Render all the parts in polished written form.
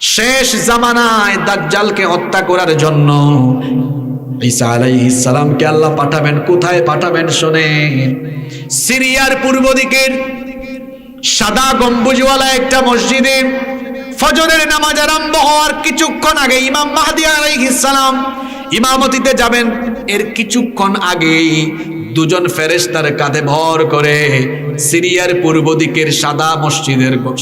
শেষ জামানায় দাজ্জালকে হত্যা করার জন্য ঈসা আলাইহিস সালামকে আল্লাহ পাঠাবেন। কোথায় পাঠাবেন শোনেন, সিরিয়ার পূর্ব দিকের সাদা গম্বুজওয়ালা একটা মসজিদে ফজরের নামাজ আরম্ভ হওয়ার কিছুক্ষণ আগে ইমাম মাহদী আলাইহিস সালাম ইমামতিতে যাবেন। এর কিছুক্ষণ আগেই দুজন ফেরেশতার কাঁধে ভর করে সিরিয়ার পূর্ব দিকের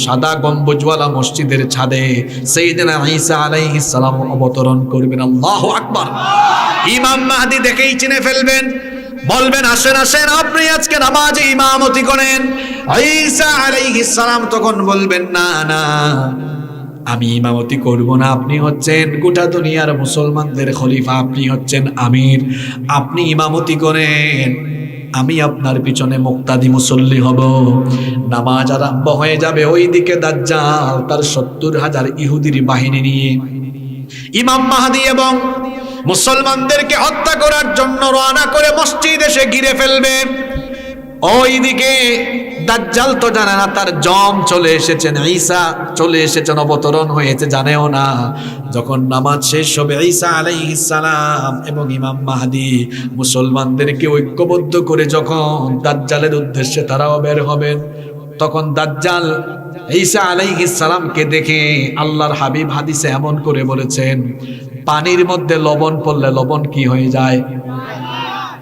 সাদা গম্বুজওয়ালা মসজিদের ছাদে সাইয়েদনা ঈসা আলাইহিস সালাম অবতরণ করবেন। আল্লাহু আকবার। ইমাম মাহদী দেখেই চিনে ফেলবেন, বলবেন আসেন আসেন, আপনি আজকে নামাজে ইমামতি করেন। ঈসা আলাইহিস সালাম তখন বলবেন না না, আমি ইমামতি করব না, আপনি হচ্ছেন গোটা দুনিয়ার মুসলমানদের খলিফা, আপনি হচ্ছেন আমির, আপনি ইমামতি করেন, আমি আপনার পিছনে মুক্তাদি মুসল্লি হব। নামাজ আরম্ভ হয়ে যাবে। ওইদিকে দাজ্জাল তার ৭০,০০০ ইহুদির বাহিনী নিয়ে ইমাম মাহদী এবং মুসলমানদেরকে হত্যা করার জন্য রওনা করে মসজিদ এসে ঘিরে ফেলবে। ওইদিকে দাজ্জাল তো জানে না তার জম চলে এসেছেন, ঈসা চলে এসেছেন, অবতরণ হয়েছে, জানেও না। যখন নামাজ শেষ হবে ঈসা আলাইহিস সালাম এবং ইমাম মাহদী মুসলমানদেরকে ঐক্যবদ্ধ করে যখন দাজ্জালের উদ্দেশ্যে তারাও বের হবেন, তখন দাজ্জাল ঈসা আলাইহিস সালামকে দেখে আল্লাহর হাবিব হাদিসে এমন করে বলেছেন, পানির মধ্যে লবণ পড়লে লবণ কি হয়ে যায়?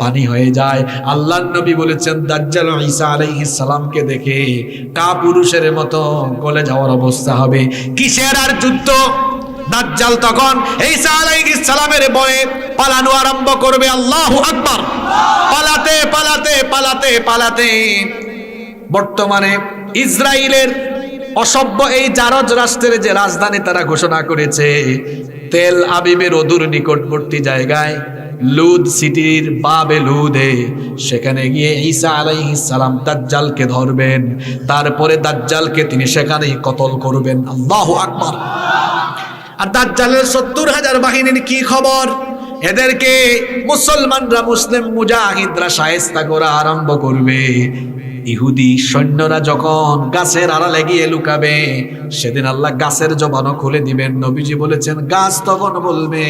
পানি হয়ে যায়। আল্লাহর নবী বলেছেন দাজ্জাল ঈসা আলাইহিস সালামকে দেখে কাপুরুষের মতো গলে যাওয়ার অবস্থা হবে। কিসের আর যুদ্ধ? দাজ্জাল তখন ঈসা আলাইহিস সালামের ভয়ে পালানো আরম্ভ করবে। আল্লাহু আকবার। পালাতে পালাতে পালাতে পালাতে বর্তমানে ইসরায়েলের অসভ্য এই জারজ রাষ্ট্রের যে রাজধানী তারা ঘোষণা করেছে, তেল আবিবের অদূর নিকটবর্তী জায়গায় লুদ সিটির বাবে লুদে, সেখানে গিয়ে ঈসা আলাইহিস সালাম দাজ্জালকে ধরবেন। তারপরে দাজ্জালকে তিনি সেখানেই কতল করবেন। আল্লাহু আকবার। আর দাজ্জালের ৭০,০০০ বাহিনীর কি খবর? এদেরকে মুসলমানরা, মুসলিম মুজাহিদরা শায়েস্তা করা আরম্ভ করবে। ইহুদি সৈন্যরা যখন গাছের আড়ালে গিয়ে লুকাবে, সেদিন আল্লাহ গাছের জবানও খুলে দিবেন। নবীজি বলেছেন গাছ তখন বলবে,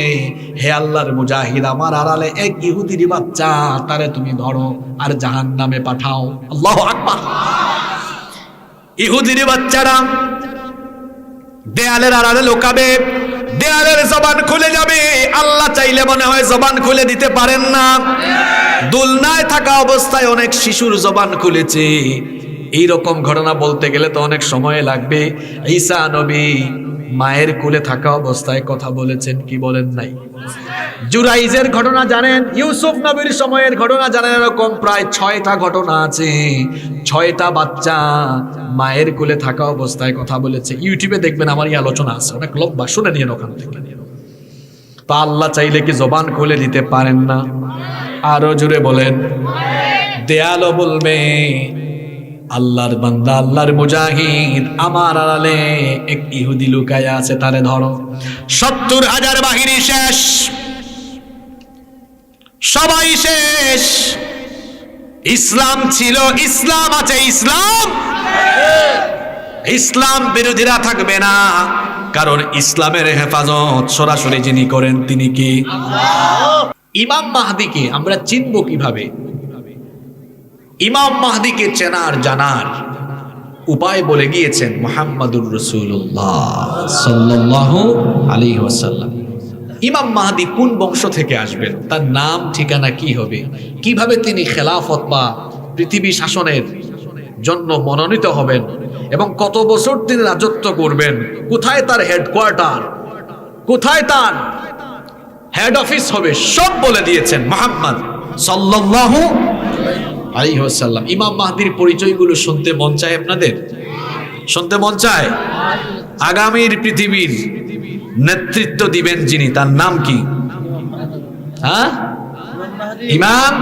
হে আল্লাহর মুজাহিদ, আমার আড়ালে এক ইহুদির বাচ্চা, তারে তুমি ধরো আর জাহান্নামে পাঠাও। আল্লাহু আকবার। ইহুদির বাচ্চারা দেয়ালের আড়ালে লুকাবে, দেয়ালের জবান খুলে যাবে। আল্লাহ চাইলে মনে হয় জবান খুলে দিতে পারেন না। দুলনায় থাকা অবস্থায় অনেক শিশুর জবান খুলেছে। এই রকম ঘটনা বলতে গেলে তো অনেক সময় লাগবে। ঈসা নবী মায়ের কোলে থাকা অবস্থায় কথা বলেছেন, কি বলেন নাই? জুরাইজের ঘটনা জানেন, ইউসুফ নবীর সময়ের ঘটনা জানেন। এরকম প্রায় ৬টা ঘটনা আছে। ৬টা বাচ্চা মায়ের কোলে থাকা অবস্থায় কথা বলেছে। ইউটিউবে দেখবেন, আমার এই আলোচনা আছে, অনেক লম্বা, শুনে নিন ওখান থেকে। তা আল্লাহ চাইলে কি জবান খুলে দিতে পারেন না? আরো জোরে বলেন। দেয়ালও বলবে, আল্লাহর বান্দা, আল্লাহর মুজাহিদ, আমার আড়ালে এক ইহুদি লুকায়া আছে, তারে ধরো। ৭০,০০০ বাহিনী শেষ, সবাই শেষ। ইসলাম ছিল, ইসলাম আছে, ইসলাম ইসলাম বিরোধীরা থাকবে না, কারণ ইসলামের হেফাজত সরাসরি যিনি করেন তিনি কি? ইমাম মাহদীকে আমরা চিনব কিভাবে? ইমাম মাহদীকে চেনার জানার উপায় বলে গিয়েছেন মুহাম্মাদুর রাসূলুল্লাহ সাল্লাল্লাহু আলাইহি ওয়াসাল্লাম। ইমাম মাহদী কোন বংশ থেকে আসবেন, তার নাম ঠিকানা কি হবে, কিভাবে তিনি খেলাফত বা পৃথিবী শাসনের জন্য মনোনীত হবেন এবং কত বছর তিনি রাজত্ব করবেন, কোথায় তার হেডকোয়ার্টার, কোথায় তার হেড অফিস হবে, সব বলে দিয়েছেন মুহাম্মদ সাল্লাল্লাহু আলাইহি ওয়াসাল্লাম। ইমাম মাহদীর পরিচয়গুলো শুনতে মন চায় আপনাদের? শুনতে মন চায়? আগামীর পৃথিবীর নেতৃত্ব দিবেন যিনি, তার নাম কি? হ্যাঁ, ইমাম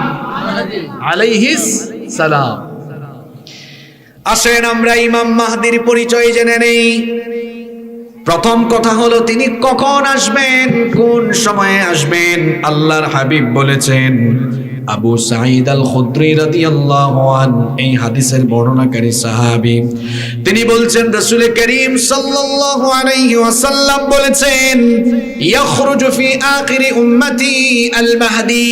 আলাইহিস সালাম। আসেন আমরা ইমাম মাহদীর পরিচয় জেনে নেই। প্রথম কথা হলো তিনি কখন আসবেন, কোন সময়ে আসবেন। আল্লাহর হাবিব বলেছেন আবু সাঈদ আল খুদরি রাদিয়াল্লাহু আনহু এই হাদিসের বর্ণনাকারী সাহাবী, তিনি বলছেন রাসূল করিম সাল্লাল্লাহু আলাইহি ওয়াসাল্লাম বলেছেন, ইয়াখরুজু ফি আখিরি উম্মতি আল মাহদি।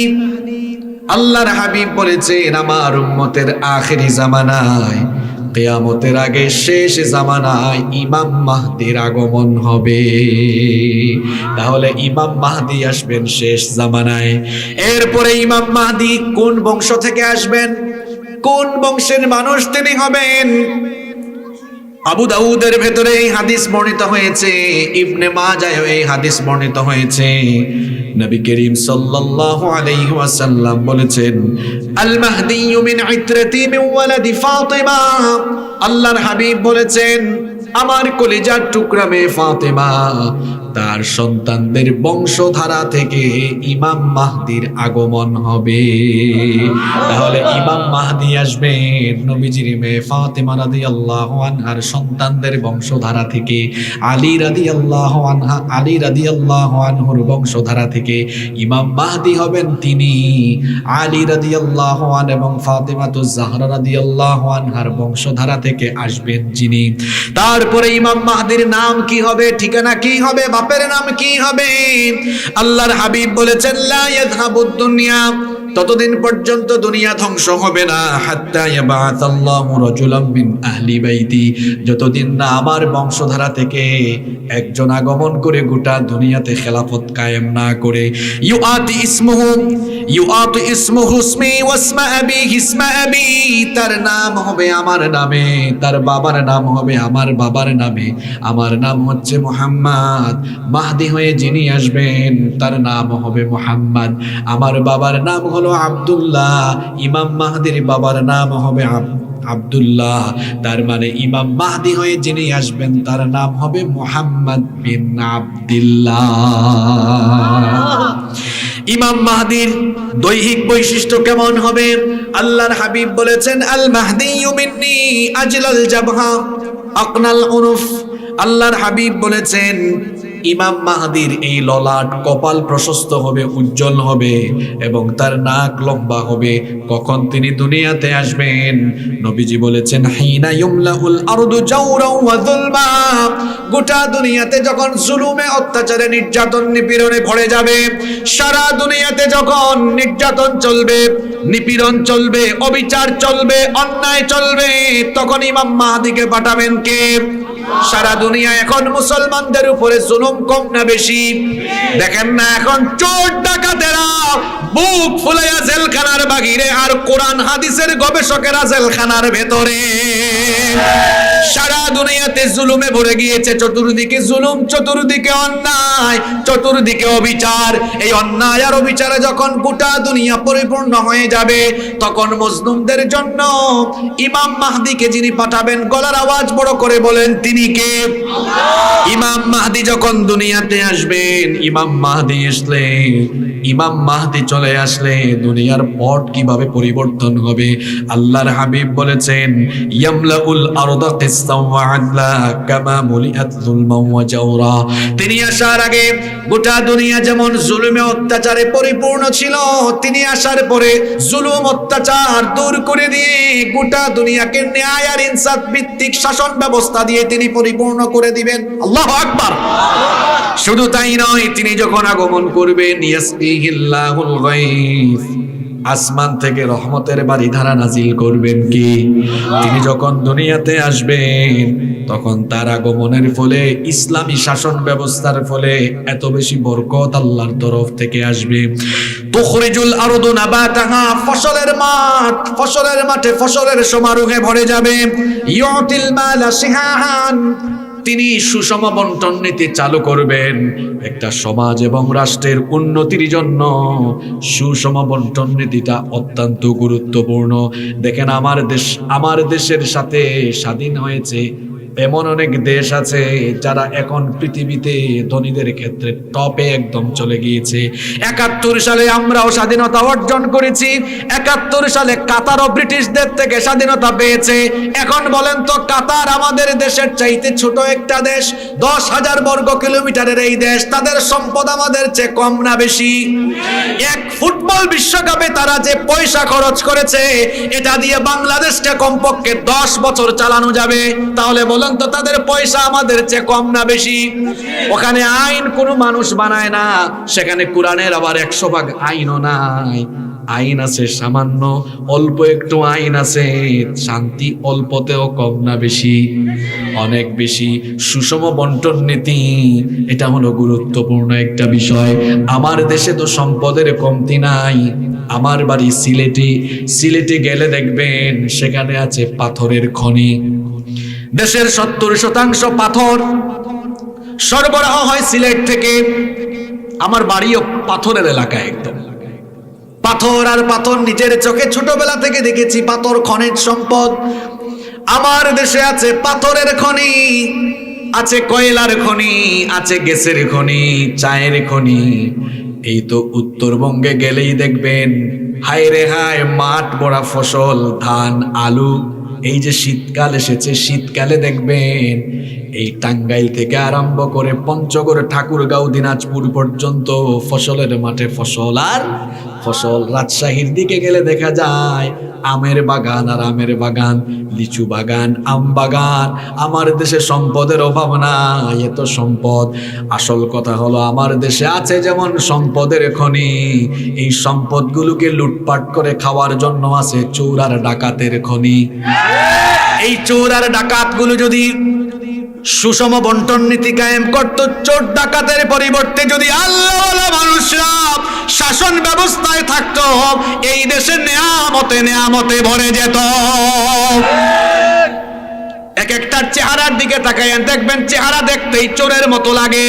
আল্লাহর হাবিব বলেছেন আমার উম্মতের আখিরি জামানায়, কিয়ামতের আগে শেষ জামানায় ইমাম মাহদির আগমন হবে। তাহলে ইমাম মাহদি আসবেন শেষ জামানায়। এরপরে ইমাম মাহদি কোন বংশ থেকে আসবেন, কোন বংশের মানুষ তিনি হবেন? আবু দাউদের ভেতরে এই হাদিস বর্ণিত হয়েছে, ইবনে মাজায় এই হাদিস বর্ণিত হয়েছে। নবী করিম সাল্লাল্লাহু আলাইহি ওয়াসাল্লাম বলেছেন, আল মাহদি মিন ইত্রাতি মিন ওয়ালাদি ফাতিমা। আল্লাহর হাবিব বলেছেন, আমার কলিজার টুকরা মেয়ে ফাতিমা, তার সন্তানদের বংশধারা থেকে ইমাম মাহদির আগমন হবে। তাহলে ইমাম মাহদি আসবেন নবীজির মেয়ে ফাতিমা রাদিয়াল্লাহু আনহার সন্তানদের বংশধারা থেকে, আলী রাদিয়াল্লাহু আনহুর বংশধারা থেকে ইমাম মাহদি হবেন তিনি। আলী রাদিয়াল্লাহু আনহু এবং ফাতিমাতুজ জাহরা রাদিয়াল্লাহু আনহার বংশধারা থেকে আসবেন যিনি। তারপরে ইমাম মাহদির নাম কি হবে, ঠিকানা কি হবে, বাপের নাম কি হবে? আল্লাহর হাবিব বলেছেন, লা ইয়াযহাবুদ দুনিয়া, ততদিন পর্যন্ত দুনিয়া ধ্বংস হবে না, হাত্তা ইয়াবাআসাল্লাহু রাজুলাম মিন আহলি বাইতি, যতদিন না আমার বংশধারা থেকে একজন আগমন করে গোটা দুনিয়াতে খেলাফত কায়েম না করে। ইউআতি ইসমুহু ইসমি ওয়াসমা আবিহি ইসমা আবি, তার নাম হবে আমার নামে, তার বাবার নাম হবে আমার বাবার নামে। আমার নাম হচ্ছে মুহাম্মদ, মাহদি হয়ে যিনি আসবেন তার নাম হবে মুহাম্মদ। আমার বাবার নাম হলো আব্দুল্লাহ, ইমাম মাহদির বাবার নাম হবে আব্দুল্লাহ। তার মানে ইমাম মাহদি হয়ে যিনি আসবেন তার নাম হবে মুহাম্মদ বিন আব্দুল্লাহ। ইমাম মাহদির দৈহিক বৈশিষ্ট্য কেমন হবে? আল্লাহর হাবিব বলেছেন, আল মাহদি মিন্নি আজলাল জাবহা আকনাল উনুফ। আল্লাহর হাবিব বলেছেন, ইমাম মাহদির এই ললাট কপাল প্রশস্ত হবে, উজ্জ্বল হবে এবং তার নাক লম্বা হবে। কখন তিনি দুনিয়াতে আসবেন? নবীজি বলেছেন, হিনা ইউমলাউল আরদু জাওরা ওয়া যুলমা, গোটা দুনিয়াতে যখন জুলুমে, অত্যাচারে, নির্যাতন, নিপীড়নে ভরে যাবে, সারা দুনিয়াতে যখন নির্যাতন চলবে, নিপীড়ন চলবে, অবিচার চলবে, অন্যায় চলবে, তখন ইমাম মাহদিকে পাঠাবেন কে? সারা দুনিয়া এখন মুসলমানদের উপরে জুলুম কম না বেশি? দেখেন না এখন চোর ডাকাতেরা বুক ফুলাইয়া জেলখানার বাহিরে, আর কোরআন হাদিসের গবেষকেরা জেলখানার ভেতরে। সারা দুনিয়াতে জুলুমে ভরে গিয়েছে, চতুর্দিকে জুলুম, চতুর্দিকে অন্যায়, চতুর্দিকে অবিচার। এই অন্যায় আর অবিচারে যখন গোটা দুনিয়া পরিপূর্ণ হয়ে যাবে, তখন মজলুমদের জন্য ইমাম মাহদিকে যিনি পাঠাবেন, গলার আওয়াজ বড় করে বলেন, তিনি কে? ইমাম মাহদি যখন দুনিয়াতে আসবেন, ইমাম মাহদি আসলে, ইমাম মাহদি চলে আসলে দুনিয়ার পট কিভাবে পরিবর্তন হবে? আল্লাহর হাবিব বলেছেন, ইয়ামলাউল আরদা কিসতাম ওয়া আদলা কামা মুলিআত যুলমান ওয়া জাওরা। তিনি আসার আগে গোটা দুনিয়া যেমন জুলুমে, অত্যাচারে পরিপূর্ণ ছিল, তিনি আসার পরে জুলুম, অত্যাচার দূর করে দিয়ে গোটা দুনিয়াকে ন্যায় আর ইনসাফ ভিত্তিক শাসন ব্যবস্থা দিয়ে তিনি পরিপূর্ণ করে দিবেন। আল্লাহু আকবার। শুধু তাই নয়, তিনি যখন আগমন করবেন, ইয়াসকিহিল্লাহুল গায়স, আসমান থেকে রহমতের বারিধারা নাজিল করবেন কি? তিনি যখন দুনিয়াতে আসবেন, তখন তার আগমনের ফলে, ইসলামী শাসন ব্যবস্থার ফলে এত বেশি বরকত আল্লাহর তরফ থেকে আসবে। তুখরিজুল আরদু নাবাতাহা, ফসলের মাঠে ফসলের সমারোহে ভরে যাবে। ইউতিল মালা সিহাহান, তিনি সুষম বন্টন নীতি চালু করবেন। একটা সমাজ এবং রাষ্ট্রের উন্নতির জন্য সুষম বন্টন নীতিটা অত্যন্ত গুরুত্বপূর্ণ। দেখেন, আমার দেশের সাথে স্বাধীন হয়েছে এমন অনেক দেশ আছে যারা এখন পৃথিবীতে ধনীদের ক্ষেত্রে টপে একদম চলে গিয়েছে। ৭১ সালে আমরাও স্বাধীনতা অর্জন করেছি, ৭১ সালে কাতারও ব্রিটিশদের থেকে স্বাধীনতা পেয়েছে। এখন বলেন তো, কাতার আমাদের দেশের চাইতে ছোট একটা দেশ, ১০,০০০ বর্গ কিলোমিটারের এই দেশ, তাদের সম্পদ আমাদের চেয়ে কম না বেশি? এক ফুটবল বিশ্বকাপে তারা যে পয়সা খরচ করেছে, এটা দিয়ে বাংলাদেশকে কমপক্ষে ১০ বছর চালানো যাবে। তাহলে বলেন তো, তাদের পয়সা আমাদের চেয়ে কম না বেশি? ওখানে আইন কোনো মানুষ বানায় না, সেখানে কোরআনের আবার ১০০ ভাগ আইনও নাই। আইন আছে সামান্য, অল্প একটু আইন আছে। শান্তি অল্পতেও কম না বেশি? অনেক বেশি। সুষম বন্টন নীতি, এটা হলো গুরুত্বপূর্ণ একটা বিষয়। আমার দেশে তো সম্পদের কমতি নাই। আমার বাড়ি সিলেটে, সিলেটে গেলে দেখবেন সেখানে আছে পাথরের খনি। দেশের ৭০% পাথর সরবরাহ হয় সিলেট থেকে। আমার বাড়িও পাথরের এলাকায়, একদম পাথর আর পাথর। নিজের চোখে ছোটবেলা থেকে দেখেছি পাথর খনিজ সম্পদ। আমার দেশে আছে পাথরের খনি, আছে কয়লার খনি, আছে গ্যাসের খনি, চায়ের খনি। এই তো উত্তরবঙ্গে গেলেই দেখবেন হায় রে হায়, মাঠ ভরা ফসল, ধান, আলু। এই যে শীতকাল এসেছে, শীতকালে দেখবেন এই টাঙ্গাইল থেকে আরম্ভ করে পঞ্চগড়, ঠাকুরগাঁও, দিনাজপুর পর্যন্ত ফসলের মাঠে ফসল আর ফসল। রাজশাহীর দিকে গেলে দেখা যায় আমের বাগান আর আমের বাগান, লিচু বাগান, আম বাগান। আমার দেশে সম্পদের অভাব নাই, এত সম্পদ। আসল কথা হলো, আমার দেশে আছে যেমন সম্পদের খনি, এই সম্পদগুলোকে লুটপাট করে খাওয়ার জন্য আছে চোর আর ডাকাতের খনি। এই চোর আর ডাকাতগুলো যদি সুষম বন্টন নীতি কায়েম করত, চোর ডাকাতের পরিবর্তে যদি আল্লাহওয়ালা মানুষরা শাসন ব্যবস্থায় থাকতো, এই দেশে নেয়ামতে নেয়ামতে ভরে যেত। এক একটার চেহারার দিকে তাকাইয়া দেখবেন, চেহারা দেখতেই চোরের মতো লাগে,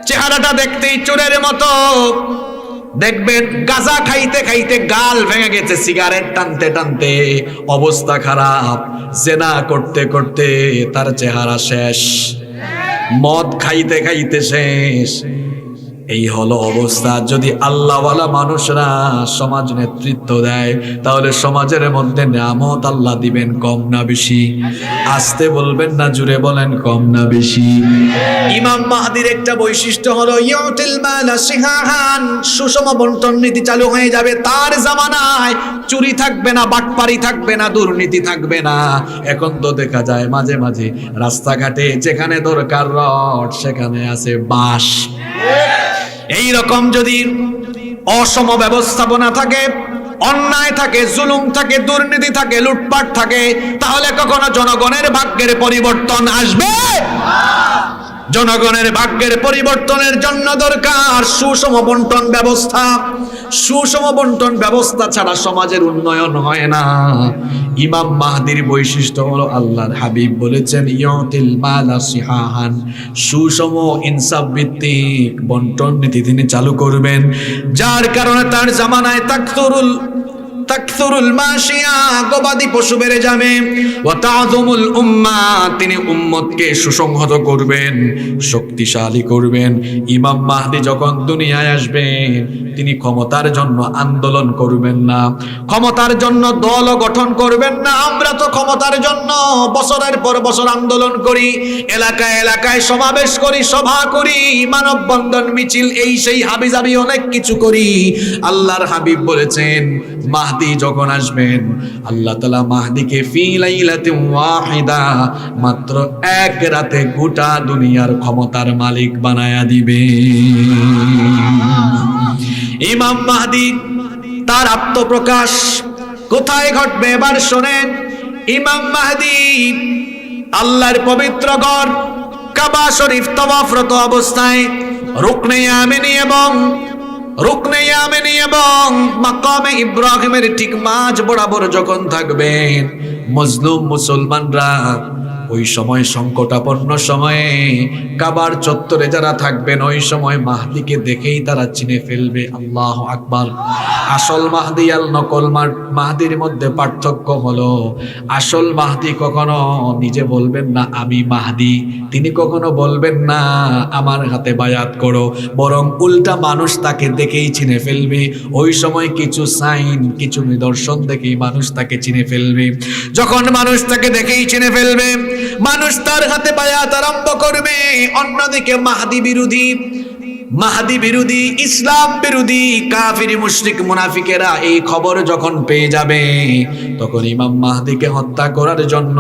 চেহারাটা দেখতেই চোরের মতো। দেখবেন গাঁজা খাইতে খাইতে গাল ভেঙে গেছে, সিগারেট টানতে টানতে অবস্থা খারাপ, জেনা করতে করতে তার চেহারা শেষ, মদ খাইতে খাইতে শেষ। এই হলো অবস্থা। যদি আল্লাহওয়ালা মানুষরা সমাজ নেতৃত্ব দেয়, তাহলে সমাজের মধ্যে নিয়ামত আল্লাহ দিবেন কম না বেশি? আসতে বলবেন না, জুড়ে বলেন কম না বেশি? ইমাম মাহদির একটা বৈশিষ্ট্য হলো ইউতিল মালা সিহাহান, সুষম বন্টন নীতি চালু হয়ে যাবে তার জামানায়। চুরি থাকবে না, বাটপারি থাকবে না, দুর্নীতি থাকবে না। এখন তো দেখা যায় মাঝে মাঝে রাস্তাঘাটে যেখানে দরকার রড, সেখানে আছে বাঁশ। এই রকম যদি অসম ব্যবস্থাপনা থাকে, অন্যায় থাকে, জুলুম থাকে, দুর্নীতি থাকে, লুটপাট থাকে, তাহলে কখনো জনগণের ভাগ্যের পরিবর্তন আসবে? জনগণের ভাগ্যের পরিবর্তনের জন্য দরকার সুষম বন্টন ব্যবস্থা। সুষম বন্টন ব্যবস্থা ছাড়া সমাজের উন্নয়ন হয় না। ইমাম মাহদির বৈশিষ্ট্য হলো, আল্লাহর হাবিব বলেছেন ইউতিল মালা সিহাহান, সুষম ইনসাফ ভিত্তিক বন্টন নীতি তিনি চালু করবেন, যার কারণে তার জামানায় তাকসুরুল মাশিয়া, গবাদি পশু বেড়ে যাবে। ওয়া তাযুমুল উম্মাহ, তিনি উম্মতকে সুসংহত করবেন, শক্তিশালী করবেন। ইমাম মাহদি যখন দুনিয়ায় আসবেন, তিনি ক্ষমতার জন্য আন্দোলন করবেন না, ক্ষমতার জন্য দল গঠন করবেন না। আমরা তো ক্ষমতার জন্য বছরের পর বছর আন্দোলন করি, এলাকায় এলাকায় সমাবেশ করি, সভা করি, মানববন্ধন, মিছিল, এই সেই হাবিজাবি অনেক কিছু করি। আল্লাহর হাবিব বলেছেন, মাহদি যখন আসবেন, আল্লাহ তাআলা মাহদিকে ফি লাইলাতিন ওয়াহিদা, মাত্র এক রাতে গোটা দুনিয়ার ক্ষমতার মালিক বানায়া দিবে। ইমাম মাহদি তার আত্মপ্রকাশ কোথায় ঘটবে এবার শোনেন। ইমাম মাহদি আল্লাহর পবিত্র ঘর কাবা শরীফ তওয়াফরত অবস্থায় রুকনে ইয়ামানি এবং মাকামে ইব্রাহিমের ঠিক মাঝ বরাবর যখন থাকবেন, মজলুম মুসলমানরা ওই সময় সংকটাপন্ন সময়ে কাবার চত্বরে যারা থাকবেন ওই সময় মাহদিকে দেখেই তারা চিনে ফেলবে। আল্লাহু আকবার। আসল মাহদি আর নকল মাহদির মধ্যে পার্থক্য হলো, আসল মাহদি কখনো নিজে বলবেন না আমি মাহদি, তিনি কখনো বলবেন না আমার হাতে বায়াত করো, বরং উল্টা মানুষ তাকে দেখেই চিনে ফেলবে। ওই সময় কিছু সাইন, কিছু নিদর্শন দেখেই মানুষ তাকে চিনে ফেলবে। যখন মানুষ তাকে দেখেই চিনে ফেলবে, মানুষ তার হাতে বায়াত আরম্ভ করবে। অন্যদিকে মাহদি বিরোধী, ইসলাম বিরোধী কাফির মুশরিক মুনাফিকেরা এই খবর যখন পেয়ে যাবে, তখন ইমাম মাহদিকে হত্যা করার জন্য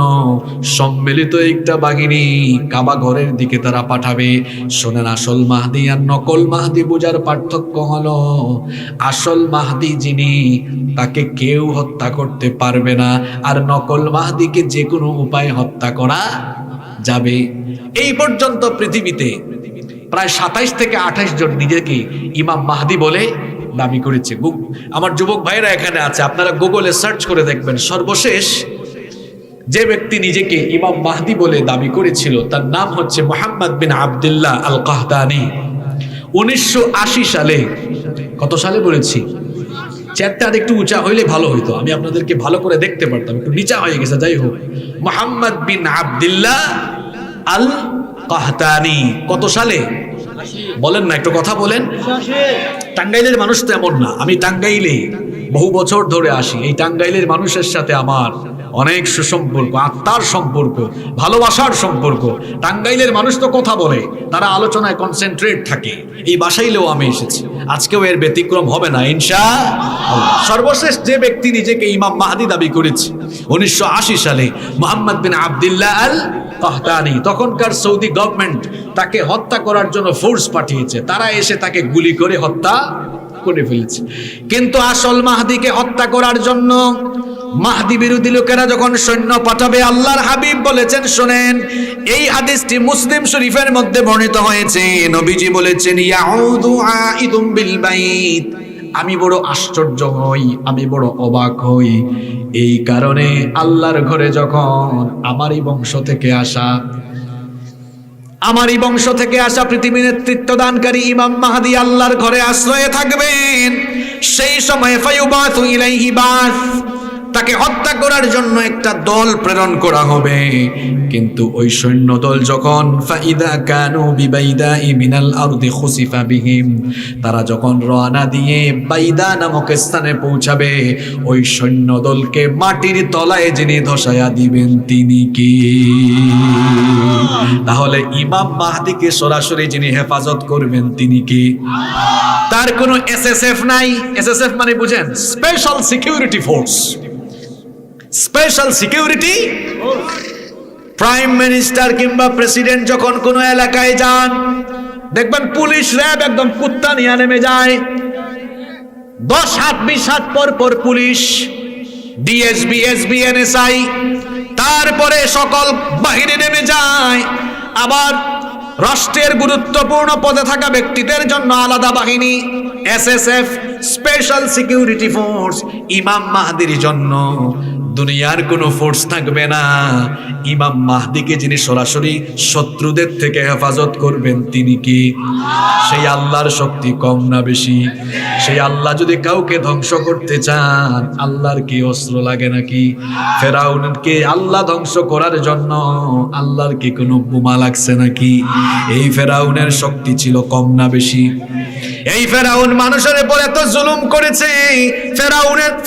সম্মিলিত একটা বাহিনী কাবা ঘরের দিকে তারা পাঠাবে। শোনেন, আসল মাহদি আর নকল মাহদি বোঝার পার্থক্য হলো, আসল মাহদি যিনি তাকে কেউ হত্যা করতে পারবে না, আর নকল মাহদিকে যে কোনো উপায়ে হত্যা করা যাবে। এই পর্যন্ত পৃথিবীতে প্রায় 27 থেকে 28 জন নিজেকে ইমাম মাহদি বলে দাবি করেছে। আমার যুবক ভাইরা এখানে আছে, আপনারা গুগলে সার্চ করে দেখবেন, সর্বশেষ যে ব্যক্তি নিজেকে ইমাম মাহদি বলে দাবি করেছিল তার নাম হচ্ছে মুহাম্মদ বিন আবদুল্লাহ আল কাহতানি। 1980 সালে, কত সালে বলেছি? চেয়ারটা একটু উঁচা হইলে ভালো হইতো, আমি আপনাদেরকে ভালো করে দেখতে পারতাম, একটু নিচা হয়ে গেছে। যাই হোক, মুহাম্মদ বিন আবদুল্লাহ আল কাহতানি কত সালে বলেন না, একটু কথা বলেন। টাঙ্গাইলের মানুষ তো এমন না, আমি টাঙ্গাইলে বহু বছর ধরে আসি, এই টাঙ্গাইলের মানুষের সাথে আমার অনেক সুসম্পর্ক, আত্মার সম্পর্ক, ভালোবাসার সম্পর্ক। টাঙ্গাইলের মানুষ তো কথা বলে, তারা আলোচনায় কনসেন্ট্রেট থাকে। এই বাসাইলেও আমি এসেছি, আজকেও এর ব্যতিক্রম হবে না ইনশাআল্লাহ। সর্বশেষ যে ব্যক্তি নিজেকে ইমাম মাহদি দাবি করেছে 1980 সালে, মুহাম্মদ বিন আবদুল্লাহ আল কাহতানি, তখনকার সৌদি গভর্নমেন্ট তাকে হত্যা করার জন্য ফোর্স পাঠিয়েছে, তারা এসে তাকে গুলি করে হত্যা করে ফেলেছে। কিন্তু আসল মাহদিকে হত্যা করার জন্য মাহদি বিরোধী লোকেরা যখন সৈন্য পাঠাবে, আল্লাহর হাবিব বলেছেন, শোনেন, এই হাদিসটি মুসলিম শরীফের মধ্যে বর্ণিত হয়েছে। নবীজি বলেছেন, ইয়াউদু আইদুম বিল বাইত। আমি বড় আশ্চর্য হই, আমি বড় অবাক হই এই কারণে, আল্লাহর ঘরে যখন আমারই বংশ থেকে আসা পৃথিবীর নেতৃত্ব দানকারী ইমাম মাহদি আল্লাহর ঘরে আশ্রয়ে থাকবেন, সেই সময় ফায়ুবাতু ইলাইহি বাস, তাকে হত্যা করার জন্য একটা দল প্রেরণ করা হবে। কিন্তু ওই সৈন্য দল যখন ফাইদা কানু বিবাইদাই মিনাল আরদি খুসিফা বিহিম, তারা যখন রওনা দিয়ে বাইদা নামক স্থানে পৌঁছাবে, ওই সৈন্য দলকে মাটির তলায় যিনি ধসায়া দিবেন তিনি কি? তাহলে ইমাম মাহদিকে সরাসরি যিনি হেফাজত করবেন তিনি কি? তার কোনো এসএসএফ নাই। এসএসএফ মানে বুঝেন, special security force. Special security, prime minister কিংবা প্রেসিডেন্ট যখন কোনো এলাকায় যান, দেখবেন পুলিশ র্যাব একদম কুত্তা নিয়ে নেমে যায়। 10 হাত 20 হাত পর পর পুলিশ, ডিএসবি, এসবি, এনএসআই, তারপরে সকল বাহিনী নেমে যায়। আবার রাষ্ট্রের গুরুত্বপূর্ণ পদে থাকা ব্যক্তিদের জন্য আলাদা বাহিনী, এসএসএফ, স্পেশাল সিকিউরিটি ফোর্স। ইমাম মাহদির জন্য দুনিয়ার কোনো ফোর্স থাকবে না। ইমাম মাহদিকে যিনি সরাসরি শত্রুদের থেকে হেফাজত করবেন তিনি কি? সেই আল্লাহর শক্তি কম না বেশি? সেই আল্লাহ যদি কাউকে ধ্বংস করতে চান, আল্লাহর কি অস্ত্র লাগে নাকি? ফেরাউনকে আল্লাহ ধ্বংস করার জন্য আল্লাহর কি কোনো বোমা লাগছে নাকি? এই ফেরাউনের শক্তি ছিল কম না বেশি? এই ফেরাউন মানুষের উপর এত জুলুম করেছে,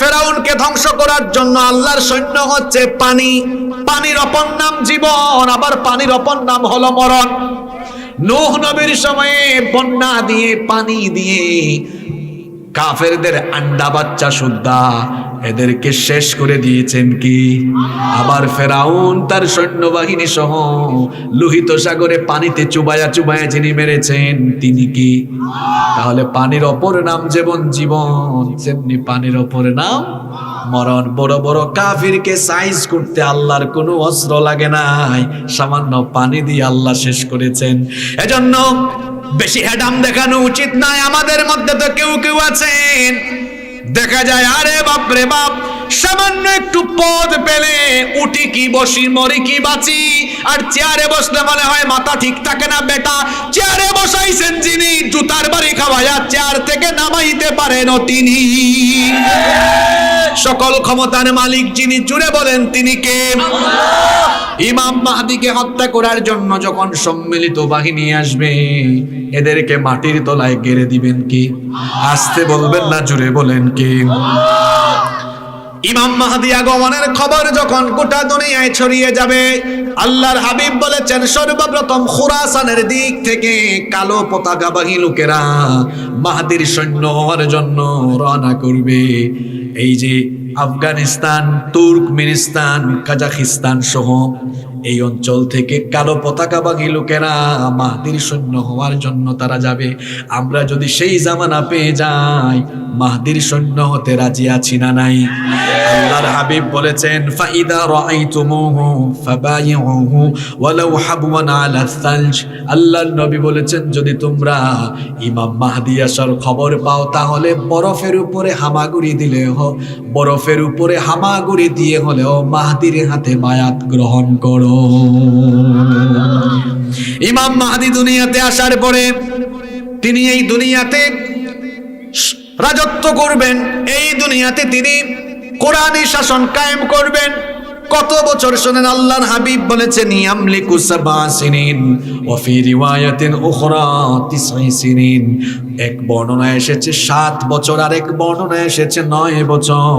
ফেরাউনকে ধ্বংস করার জন্য আল্লাহর সৈন্য হচ্ছে পানি। পানির অপর নাম জীবন, আবার পানির অপর নাম হলো মরণ। নূহ নবীর সময়ে বন্যা দিয়ে, পানি দিয়ে কাফেরদের আন্ডা বাচ্চা সুদ্ধা এদেরকে শেষ করে দিয়েছেন কি? আবার ফেরাউন তার সৈন্যবাহিনী সহ লোহিত সাগরে পানিতে চুবায়া চুবায়া যিনি মেরেছেন তিনি কি? তাহলে পানির অপর নাম যেমন জীবন, তেমনি পানির অপর নাম মরণ। বড় বড় কাফিরকে সাইজ করতে আল্লাহর কোনো অস্ত্র লাগে নাই, সামান্য পানি দিয়ে আল্লাহ শেষ করেছেন। এজন্য বেশি হেডাম দেখানো উচিত নয়। আমাদের মধ্যে তো কেউ কেউ আছেন দেখা যায়, আরে বাপ রে বাপ, সামান্য একটু পদ পেলে উঠি কি বসি মরি কি বাঁচি, আর চেয়ারে বসলে মনে হয় মাথা ঠিক থাকে না। বেটা, চেয়ারে বসাইছেন যিনি, জুতার বাড়ি খাওয়াইয়া চেয়ার থেকে নামাইতে পারেন তিনি। সকল ক্ষমতার মালিক যিনি, জুড়ে বলেন তিনি কে? ইমাম মাহদিকে হত্যা করার জন্য যখন সম্মিলিত বাহিনী আসবে, এদেরকে মাটির তলায় গেড়ে দিবেন কি? আসতে বলবেন না, জুড়ে বলেন কি? ইমাম মাহদি আগমনের খবর যখন গোটা দুনিয়ায় ছড়িয়ে যাবে, আল্লাহর হাবিব বলেছেন সর্বপ্রথম খুরাসানের দিক থেকে কালো পতাকাবাহী লোকেরা মাহদির সৈন্য হওয়ার জন্য রওনা করবে। এই যে আফগানিস্তান, তুর্কমেনিস্তান, কাজাখিস্তান সহ এই অঞ্চল থেকে কালো পতাকাবাহী লোকেরা মাহদির সৈন্য হওয়ার জন্য তারা যাবে। আমরা যদি সেই জামানা পেয়ে যাই, মাহদির সৈন্য হতে রাজি আছি না নাই? আল্লাহর হাবিব বলেছেন ফাইদা রাআইতুমুহু ফাবাইউহু ওয়ালাউ হাবওয়ান আলা সালজ। আল্লাহর নবী বলেছেন যদি তোমরা ইমাম মাহদি আসার খবর পাও, তাহলে বরফের উপরে হামাগুড়ি দিলে বরফের উপরে হামাগুড়ি দিয়ে হলেও মাহদির হাতে বায়াত গ্রহণ করো। ইমাম মাহদি দুনিয়াতে আসার পরে তিনি এই দুনিয়াতে রাজত্ব করবেন, এই দুনিয়াতে তিনি কোরআনী শাসন কায়েম করবেন। কত বছর শোনেন, আল্লাহর হাবিব বলেছেন ইয়ামলিকু সাবআ সিনিন ওয়া ফি রিওয়ায়াতিন উখরা 9 সিনিন। এক বর্ণনায় এসেছে 7 বছর, আর এক বর্ণনায় এসেছে 9 বছর।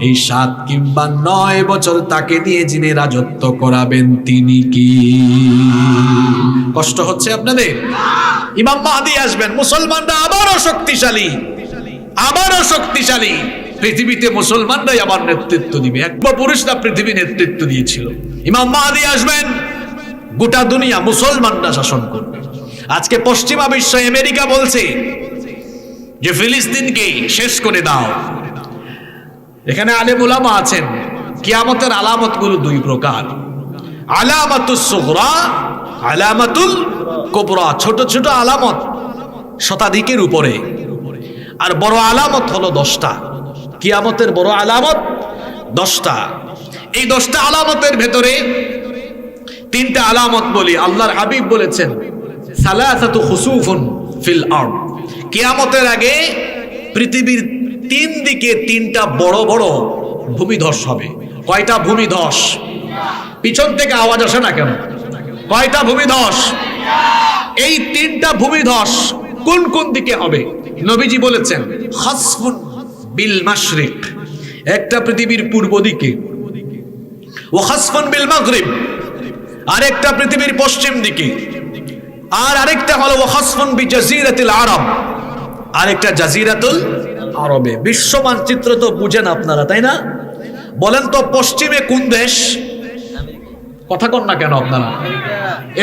এই 7 কিংবা 9 বছর তাকে দিয়ে যিনি রাজত্ব করাবেন তিনি কি? কষ্ট হচ্ছে আপনাদের? ইমাম মাহদি আসবেন, মুসলমানরা আবারও শক্তিশালী, আবারও শক্তিশালী। পৃথিবীতে মুসলমানরাই আবার নেতৃত্ব দিবে। একবার পুরুষরা পৃথিবী নেতৃত্ব দিয়েছিল। ইমাম মাহদি আসবেন, গোটা দুনিয়া মুসলমানরা শাসন করবে। আজকে পশ্চিমা বিশ্ব, আমেরিকা বলছে যে ফিলিস্তিনকে শেষ করে দাও। এখানে আলেম উলামা আছেন। কিয়ামতের আলামতগুলো 2 প্রকার, আলামাতুস সুগরা, আলামাতুল কুবরা। ছোট ছোট আলামত শতাধিকের উপরে, আর বড় আলামত হলো 10টা। কিয়ামতের বড় আলামত 10টা। এই 10টা আলামতের ভেতরে 3টা আলামত বলি। আল্লাহর হাবিব বলেছেন সালাসাতু খুসুফুন ফিল আরদ। কিয়ামতের আগে পৃথিবীর 3 দিকে 3টা বড় বড় ভূমিধস হবে। কয়টা ভূমিধস? পিছন থেকে আওয়াজ আসে না কেন? কয়টা ভূমিধস? এই 3টা ভূমিধস কোন কোন দিকে হবে? নবীজি বলেছেন খাসফুন বিল মাশরিক, একটা পৃথিবীর পূর্ব দিকে, ওয়া খাসফুন বিল মাগরিব, আরেকটা পৃথিবীর পশ্চিম দিকে, আর আরেকটা হলো ওয়া খাসফুন বিজাজিরাতিল আরব, আরেকটা জাজিরাতুল আরবে। বিশ্ব মানচিত্র তো বুঝেন আপনারা, তাই না? বলেন তো পশ্চিমে কোন দেশ? কথা কন না কেন আপনারা?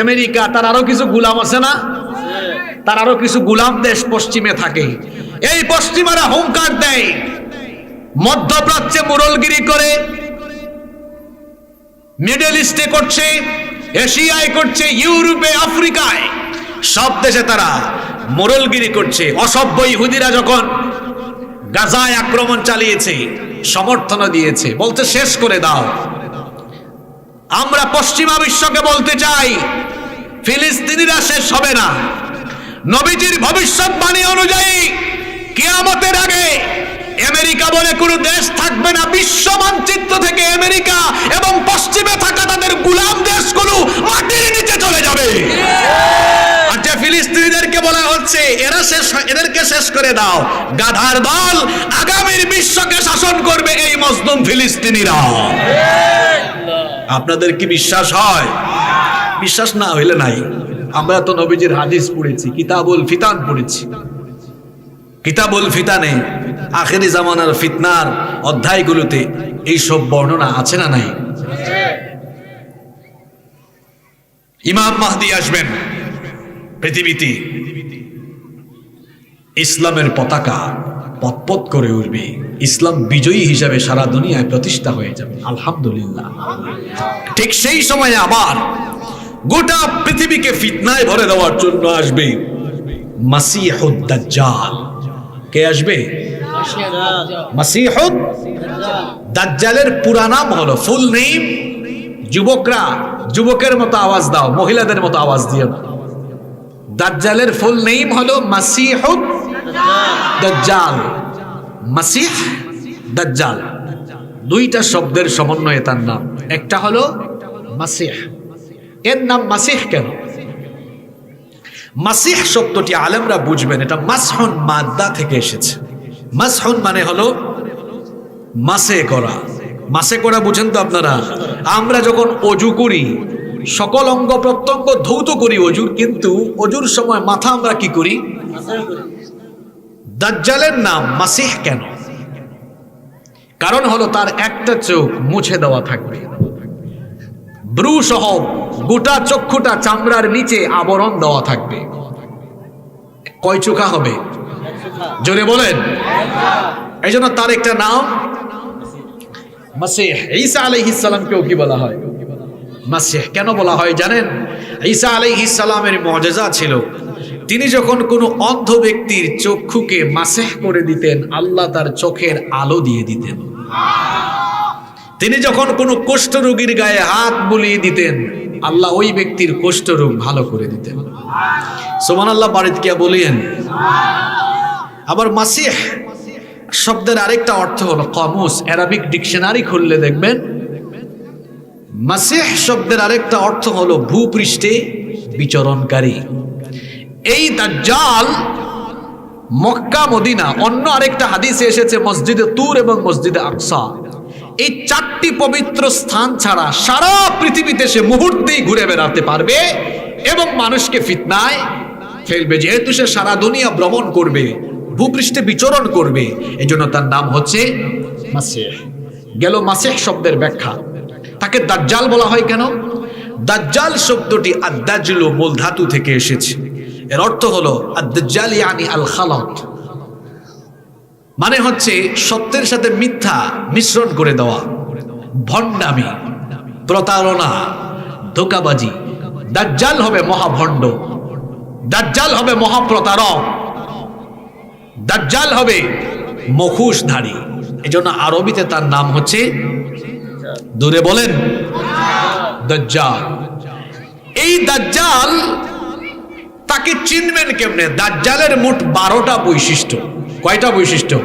আমেরিকা। তার আরো কিছু গোলাম আছে না? তার আরো কিছু গোলাম দেশ পশ্চিমে থাকে। এই পশ্চিমারা হুঙ্কার দেয়, মধ্যপ্রাচ্যে মোড়লগিরি করে, মিডল ইস্টে করছে, এশিয়ায় করছে, ইউরোপে, আফ্রিকায়, সব দেশে তারা মোড়লগিরি করছে। অসভ্য ইহুদিরা যখন গাজায় আক্রমণ চালিয়েছে, সমর্থন দিয়েছে, বলতে শেষ করে দাও। আমরা পশ্চিমা বিশ্বকে বলতে চাই ফিলিস্তিনিরা শেষ হবে না। নবীজির ভবিষ্যৎবাণী অনুযায়ী কিয়ামতের আগে আমেরিকা বলে কোনো দেশ থাকবে না। বিশ্ব মানচিত্র থেকে আমেরিকা এবং পশ্চিমে থাকা তাদের গোলাম দেশগুলো মাটির নিচে চলে যাবে। আর যে ফিলিস্তিনিদেরকে বলা হচ্ছে এরা শেষ, এদেরকে শেষ করে দাও, গাধার দল, আগামীর বিশ্বকে শাসন করবে এই মজলুম ফিলিস্তিনিরা। আপনাদের কি বিশ্বাস হয়? বিশ্বাস না হইলে নাই। আমরা তো নবীজির হাদিস পড়েছি, কিতাবুল ফিতান পড়েছি। কিতাবুল ফিতানে আখেরি জামানার ফিতনার অধ্যায়গুলোতে এই সব বর্ণনা আছে না নাই? ইমাম মাহদি আসবেন পৃথিবীতে, ইসলামের পতাকা পতপত করে উঠবে, ইসলাম বিজয়ী হিসাবে সারা দুনিয়ায় প্রতিষ্ঠা হয়ে যাবে। আলহামদুলিল্লাহ। ঠিক সেই সময় আবার গোটা পৃথিবীকে ফিতনায় ভরে দেওয়ার জন্য আসবে মাসিহুদ দাজ্জাল। কে আসবে? মাসিহুদ দাজ্জালের পুরা নাম হলো, ফুল নেম। যুবকরা যুবকের মতো আওয়াজ দাও, মহিলাদের মতো আওয়াজ দিও না। দাজ্জালের ফুল নেম হলো মাসিহুদ দাজ্জাল। মাসিহ, দাজ্জাল দুইটা শব্দের সমন্বয়ে তার নাম। একটা হলো মাসিহ। এর নাম মাসিহ কেন? মাসিহ শব্দটি আলেমরা বুঝবেন, এটা মাসহুন মাদ্দা থেকে এসেছে। মাসহুন মানে হলো মাসে করা। মাসে করা বুঝেন তো আপনারা? আমরা যখন অজু করি সকল অঙ্গ প্রত্যঙ্গ ধৌত করি অজুর, কিন্তু অজুর সময় মাথা আমরা কি করি? দাজ্জালের নাম মাসিহ কেন? কারণ হলো তার একটা চোখ মুছে দেওয়া থাকবে, ব্রু সহ গোটা চক্ষুটা চামড়ার নিচে আবরণ দেওয়া থাকবে। কয় চোখা হবে? জোরে বলেন। এই জন্য তার একটা নাম মাসিহ। ঈসা আলাইহিস সালামকেও কি বলা হয়? মাসিহ। কেন বলা হয় জানেন? ঈসা আলাইহিস সালামের মুআজিজা ছিল, তিনি যখন কোনো অন্ধ ব্যক্তির চক্ষুকে মাসিহ করে দিতেন, আল্লাহ তার চোখের আলো দিয়ে দিতেন। তিনি যখন কোনো কুষ্ঠরোগীর গায়ে হাত বুলিয়ে দিতেন, আল্লাহ ওই ব্যক্তির কুষ্ঠরোগ ভালো করে দিতেন। সুবহানাল্লাহ বাড়িতে গিয়া বলিয়েন। আবার মাসিহ শব্দের আরেকটা অর্থ হলো, কামুস আরবিক ডিকশনারি খুললে দেখবেন মাসিহ শব্দের আরেকটা অর্থ হলো ভূপৃষ্ঠে বিচরণকারী। এই দাজ্জাল মক্কা মদিনা, অন্য আরেকটা হাদিসে এসেছে মসজিদে তুর এবং মসজিদে আকসা, এই চারটি পবিত্র স্থান ছাড়া সারা পৃথিবীতে সে মুহূর্তেই ঘুরে বেড়াতে পারবে এবং মানুষকে ফিতনায় ফেলবে। যেহেতু সে সারা দুনিয়া ভ্রমণ করবে, ভূপৃষ্ঠে বিচরণ করবে, এই জন্য তার নাম হচ্ছে মাসিহ। গেল মাসিহ শব্দের ব্যাখ্যা। তাকে দাজ্জাল বলা হয় কেন? দাজ্জাল শব্দটি আদ-দাজলু মূল ধাতু থেকে এসেছে। এর অর্থ হলো আদ-দাজ্জাল ইয়ানি আল খালাত, মানে হচ্ছে সত্যের সাথে মিথ্যা মিশ্রণ করে দেওয়া, ভণ্ডামি, প্রতারণা, ধোঁকাবাজি। দাজ্জাল হবে মহাভণ্ড, দাজ্জাল হবে মহাপ্রতারক, দাজ্জাল হবে মুখোশধারী। এজন্য আরবিতে তার নাম হচ্ছে, দূরে বলেন, দাজ্জাল। এই দাজ্জাল তাকে চিনবেন কেমনে? দাজ্জালের মোট 12টা বৈশিষ্ট্য। কয়টা বৈশিষ্ট্য?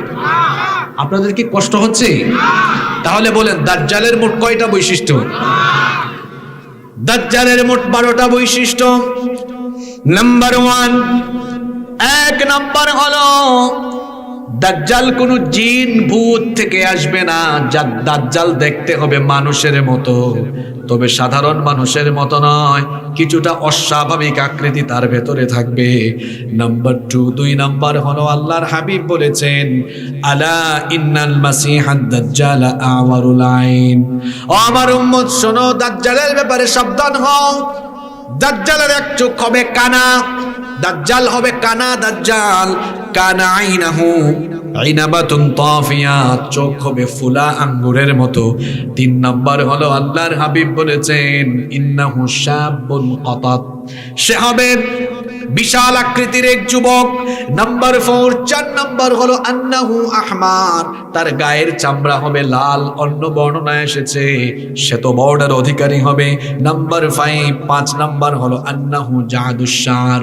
আপনাদের কি কষ্ট হচ্ছে? তাহলে বলেন দাজ্জালের মোট কয়টা বৈশিষ্ট্য? দাজ্জালের মোট 12টা বৈশিষ্ট্য। নাম্বার 1, 1 নাম্বার হলো দাজ্জাল কোনো জিন ভূত থেকে আসবে না। দাজ্জাল দেখতে হবে মানুষের মতো, তবে সাধারণ মানুষের মতো নয়, কিছুটা অস্বাভাবিক আকৃতি তার ভেতরে থাকবে। নাম্বার 2, 2 নাম্বার হলো আল্লাহর হাবিব বলেছেন, আলা ইন্নাল মাসিহাদ দাজ্জাল আওয়ারুল আইন। ও আমার উম্মত শোনো, দাজ্জালের ব্যাপারে সাবধান হও। দাজ্জালের এক চোখ হবে কানা, দাজ্জাল হবে কানা। দাজ্জাল কানা আইনাহু আইনাবাতুন তাফিয়া, চোখ হবে ফুলা আঙ্গুরের মতো। 3 নাম্বার হলো আল্লাহর হাবিব বলেছেন, ইন্নাহু শাবুন কাতাত, সে হবে বিশাল আকৃতির এক যুবক। নাম্বার 4, 4 নাম্বার হলো আন্নাহু আহমার, তার গায়ের চামড়া হবে লাল। অন্য বর্ণনায় এসেছে সে তো বর্ডার অধিকারী হবে। নাম্বার 5, 5 নাম্বার হলো আন্নাহু জাদুশ শার,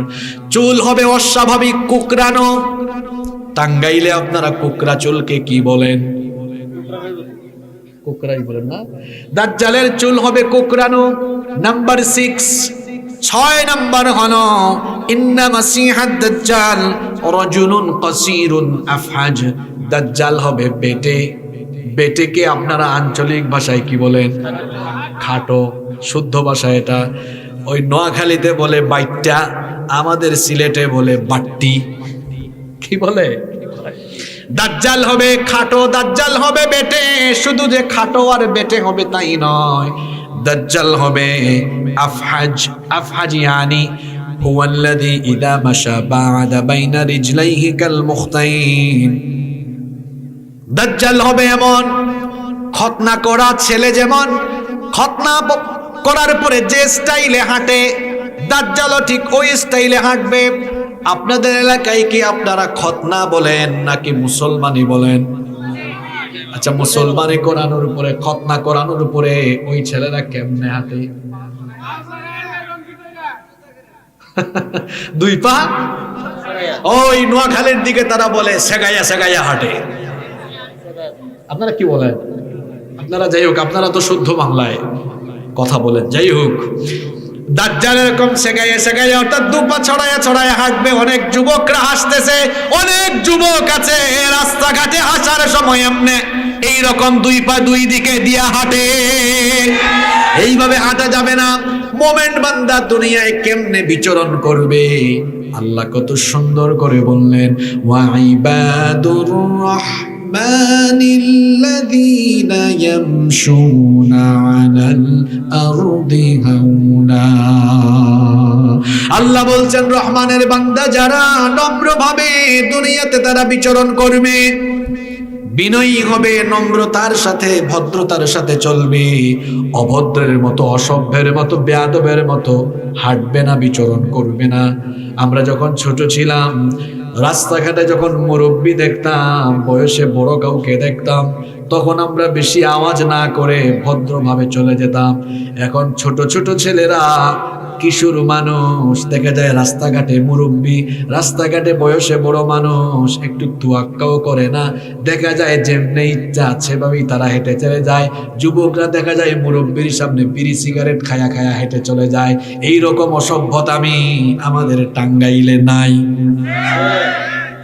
চুল হবে অস্বাভাবিক কুকরানো। টাঙ্গাইলে আপনারা কুকরা চুলকে কি বলেন? কুকরাই বলেন না? দাজ্জালের চুল হবে কুকরানো। নাম্বার 6, 6 নাম্বার হলো ইন্না মাসিহাদ দাজ্জাল রাজুলুন কাসীরুন আফহাজ, দাজ্জাল হবে বেটে। বেটেকে আপনারা আঞ্চলিক ভাষায় কি বলেন? খাটো। শুদ্ধ ভাষা এটা। ওই নোয়াখালীতে বলে বাইট্টা, আমাদের সিলেটে বলে বাট্টি। কি বলে? দাজ্জাল হবে খাটো, দাজ্জাল হবে বেটে। শুধু যে খাটো আর বেটে হবে তাই নয়, দাজ্জাল হবে আফহাজ। আফহাজ ইয়ানি হুয়াল্লাযী ইযা মাশা বা'দা বাইনা রিজলাইহি কাল মুখতাইন। দাজ্জাল হবে এমন খতনা করা ছেলে, যেমন খতনা করার পরে যে স্টাইলে হাঁটে, দাজ্জালও ঠিক ওই স্টাইলে হাঁটবে। আপনাদের এলাকায় কি আপনারা খতনা বলেন নাকি মুসলমানি বলেন? আচ্ছা, মুসলমানি করানোর উপরে, খতনা করানোর উপরে ওই ছেলেরা কেমনে হাঁটে? দুই পা ওই নোয়াখালীর দিকে তারা বলে সেগাইয়া সেগাইয়া হাঁটে। আপনারা কি বলেন? আপনারা যাই হোক, আপনারা তো শুদ্ধ বাংলায় কথা বলেন। যাই হোক, দাজ্জাল এরকম সেগাইয়া সেগাইয়া অর্থাৎ দুপা ছড়ায়া ছড়ায়া হাঁটবে। অনেক যুবকরা হাসতেছে, অনেক যুবক আছে রাস্তাঘাটে হাসার সময় এমনি এইরকম দুই পা দুই দিকে দিয়া হাঁটে। এইভাবে হাঁটা যাবে না। মোমেন বান্দা দুনিয়ায় কেমনে বিচরণ করবে? আল্লাহ কত সুন্দর করে বললেন, ওয়া ইবাদুর রাহমানিল্লাযীনা ইয়ামশুনা আলাল আরদি হাওনা। আল্লাহ বলছেন রহমানের বান্দা যারা নম্রভাবে দুনিয়াতে তারা বিচরণ করবে, বিনয়ী হবে, নম্রতার সাথে ভদ্রতার সাথে চলবে, অভদ্রের মতো, অসভ্যের মতো, বেয়াদবের মতো হাঁটবে না, বিচরণ করবে না। আমরা যখন ছোট ছিলাম, রাস্তাঘাটে যখন মুরব্বি দেখতাম, বয়সে বড় কাউকে দেখতাম, তখন আমরা বেশি আওয়াজ না করে ভদ্রভাবে চলে যেতাম। এখন ছোট ছোট ছেলেরা, কিশোর মানুষ দেখা যায় রাস্তাঘাটে মুরব্বি, রাস্তাঘাটে বয়সে বড় মানুষ একটু তুয়াক্কাও করে না। দেখা যায় যেমনি ইচ্ছা সেভাবেই তারা হেঁটে চলে যায়। যুবকরা দেখা যায় মুরব্বির সামনে বিড়ি সিগারেট খায়া খায়া হেঁটে চলে যায়। এই রকম অসভ্যতামি আমাদের টাঙ্গাইলে নাই?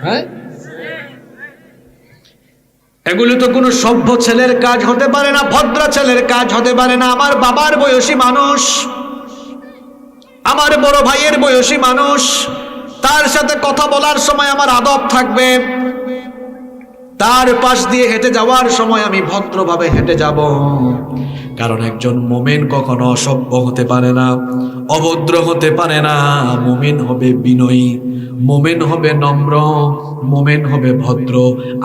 হ্যাঁ, এগুলো তো কোনো সভ্য ছেলের কাজ হতে পারে না, ভদ্র ছেলের কাজ হতে পারে না। আমার বাবার বয়সী মানুষ, আমার বড় ভাইয়ের বয়সী মানুষ, তার সাথে কথা বলার সময় আমার আদব থাকবে, তার পাশ দিয়ে হেঁটে যাওয়ার সময় আমি ভদ্রভাবে হেঁটে যাব। কারণ একজন মুমিন কখনো অসভ্য হতে পারে না, অভদ্র হতে পারে না। মুমিন হবে বিনয়ী, মুমিন হবে নম্র, মুমিন হবে ভদ্র।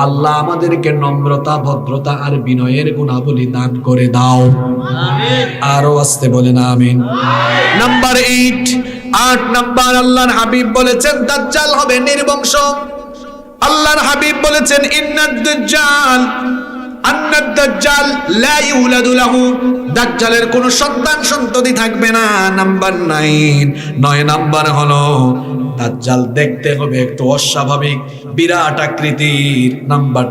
আল্লাহ আমাদেরকে নম্রতা, ভদ্রতা আর বিনয়ের গুণাবলী দান করে দাও। আরো আসতে বলেন আমিন। নাম্বার 8 নাম্বার, আল্লাহর হাবিব বলেছেন দাজ্জাল হবে নির্বংশ। আল্লাহর হাবিব বলেছেন ইন্নাদ দাজ্জাল লা ইউলাদু লাহু, দাজ্জালের কোনো সন্তান সন্ততি থাকবে না। নাম্বার 9 নাম্বার হলো দাজ্জাল দেখতে হবে একটু অস্বাভাবিক, বিরাট আকৃতির। নাম্বার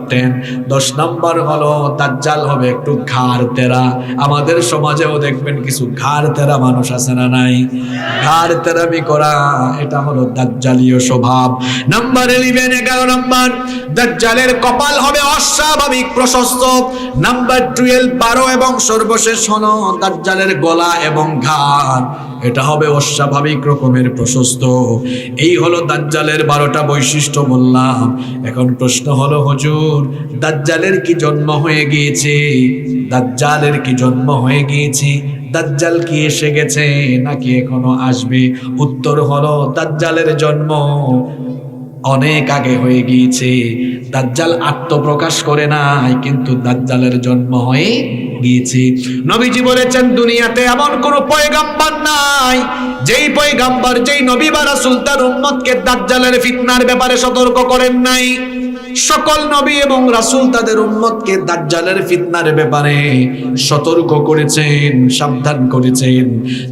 10 নাম্বার হলো দাজ্জাল হবে একটু ঘাড় তেরা। আমাদের সমাজেও দেখবেন কিছু ঘাড় তেরা মানুষ আছে না নাই? ঘাড় তেরামি করা, এটা হলো দাজ্জালীয় স্বভাব। নাম্বার 11 নাম্বার, দাজ্জালের কপাল হবে অস্বাভাবিক প্রশস্ত। নাম্বার 12 এবং সর্বশেষ হলো দাজ্জালের গলা এবং ঘাড়, এটা হবে অস্বাভাবিক রকমের প্রশস্ত। এই হলো দাজ্জালের 12টা বৈশিষ্ট্য বললাম। এখন প্রশ্ন হলো হুজুর, দাজ্জালের কি জন্ম হয়ে গিয়েছে? দাজ্জালের কি জন্ম হয়ে গিয়েছে? দাজ্জাল কি এসে গেছে নাকি এখনো আসবে? উত্তর হলো দাজ্জালের জন্ম অনেক আগে হয়ে গিয়েছে। দাজ্জাল আত্মপ্রকাশ করে নাই, কিন্তু দাজ্জালের জন্ম হয়ে গিয়েছে। নবীজি বলেছেন দুনিয়াতে এমন কোন পয়গাম্বর নাই যেই পয়গাম্বর, যেই নবী বা রাসূল তার উম্মতকে দাজ্জালের ফিতনার ব্যাপারে সতর্ক করেন নাই। সকল নবী এবং রাসূল তাদের উম্মতকে দাজ্জালের ফিতনার ব্যাপারে সতর্ক করেছেন, সাবধান করেছেন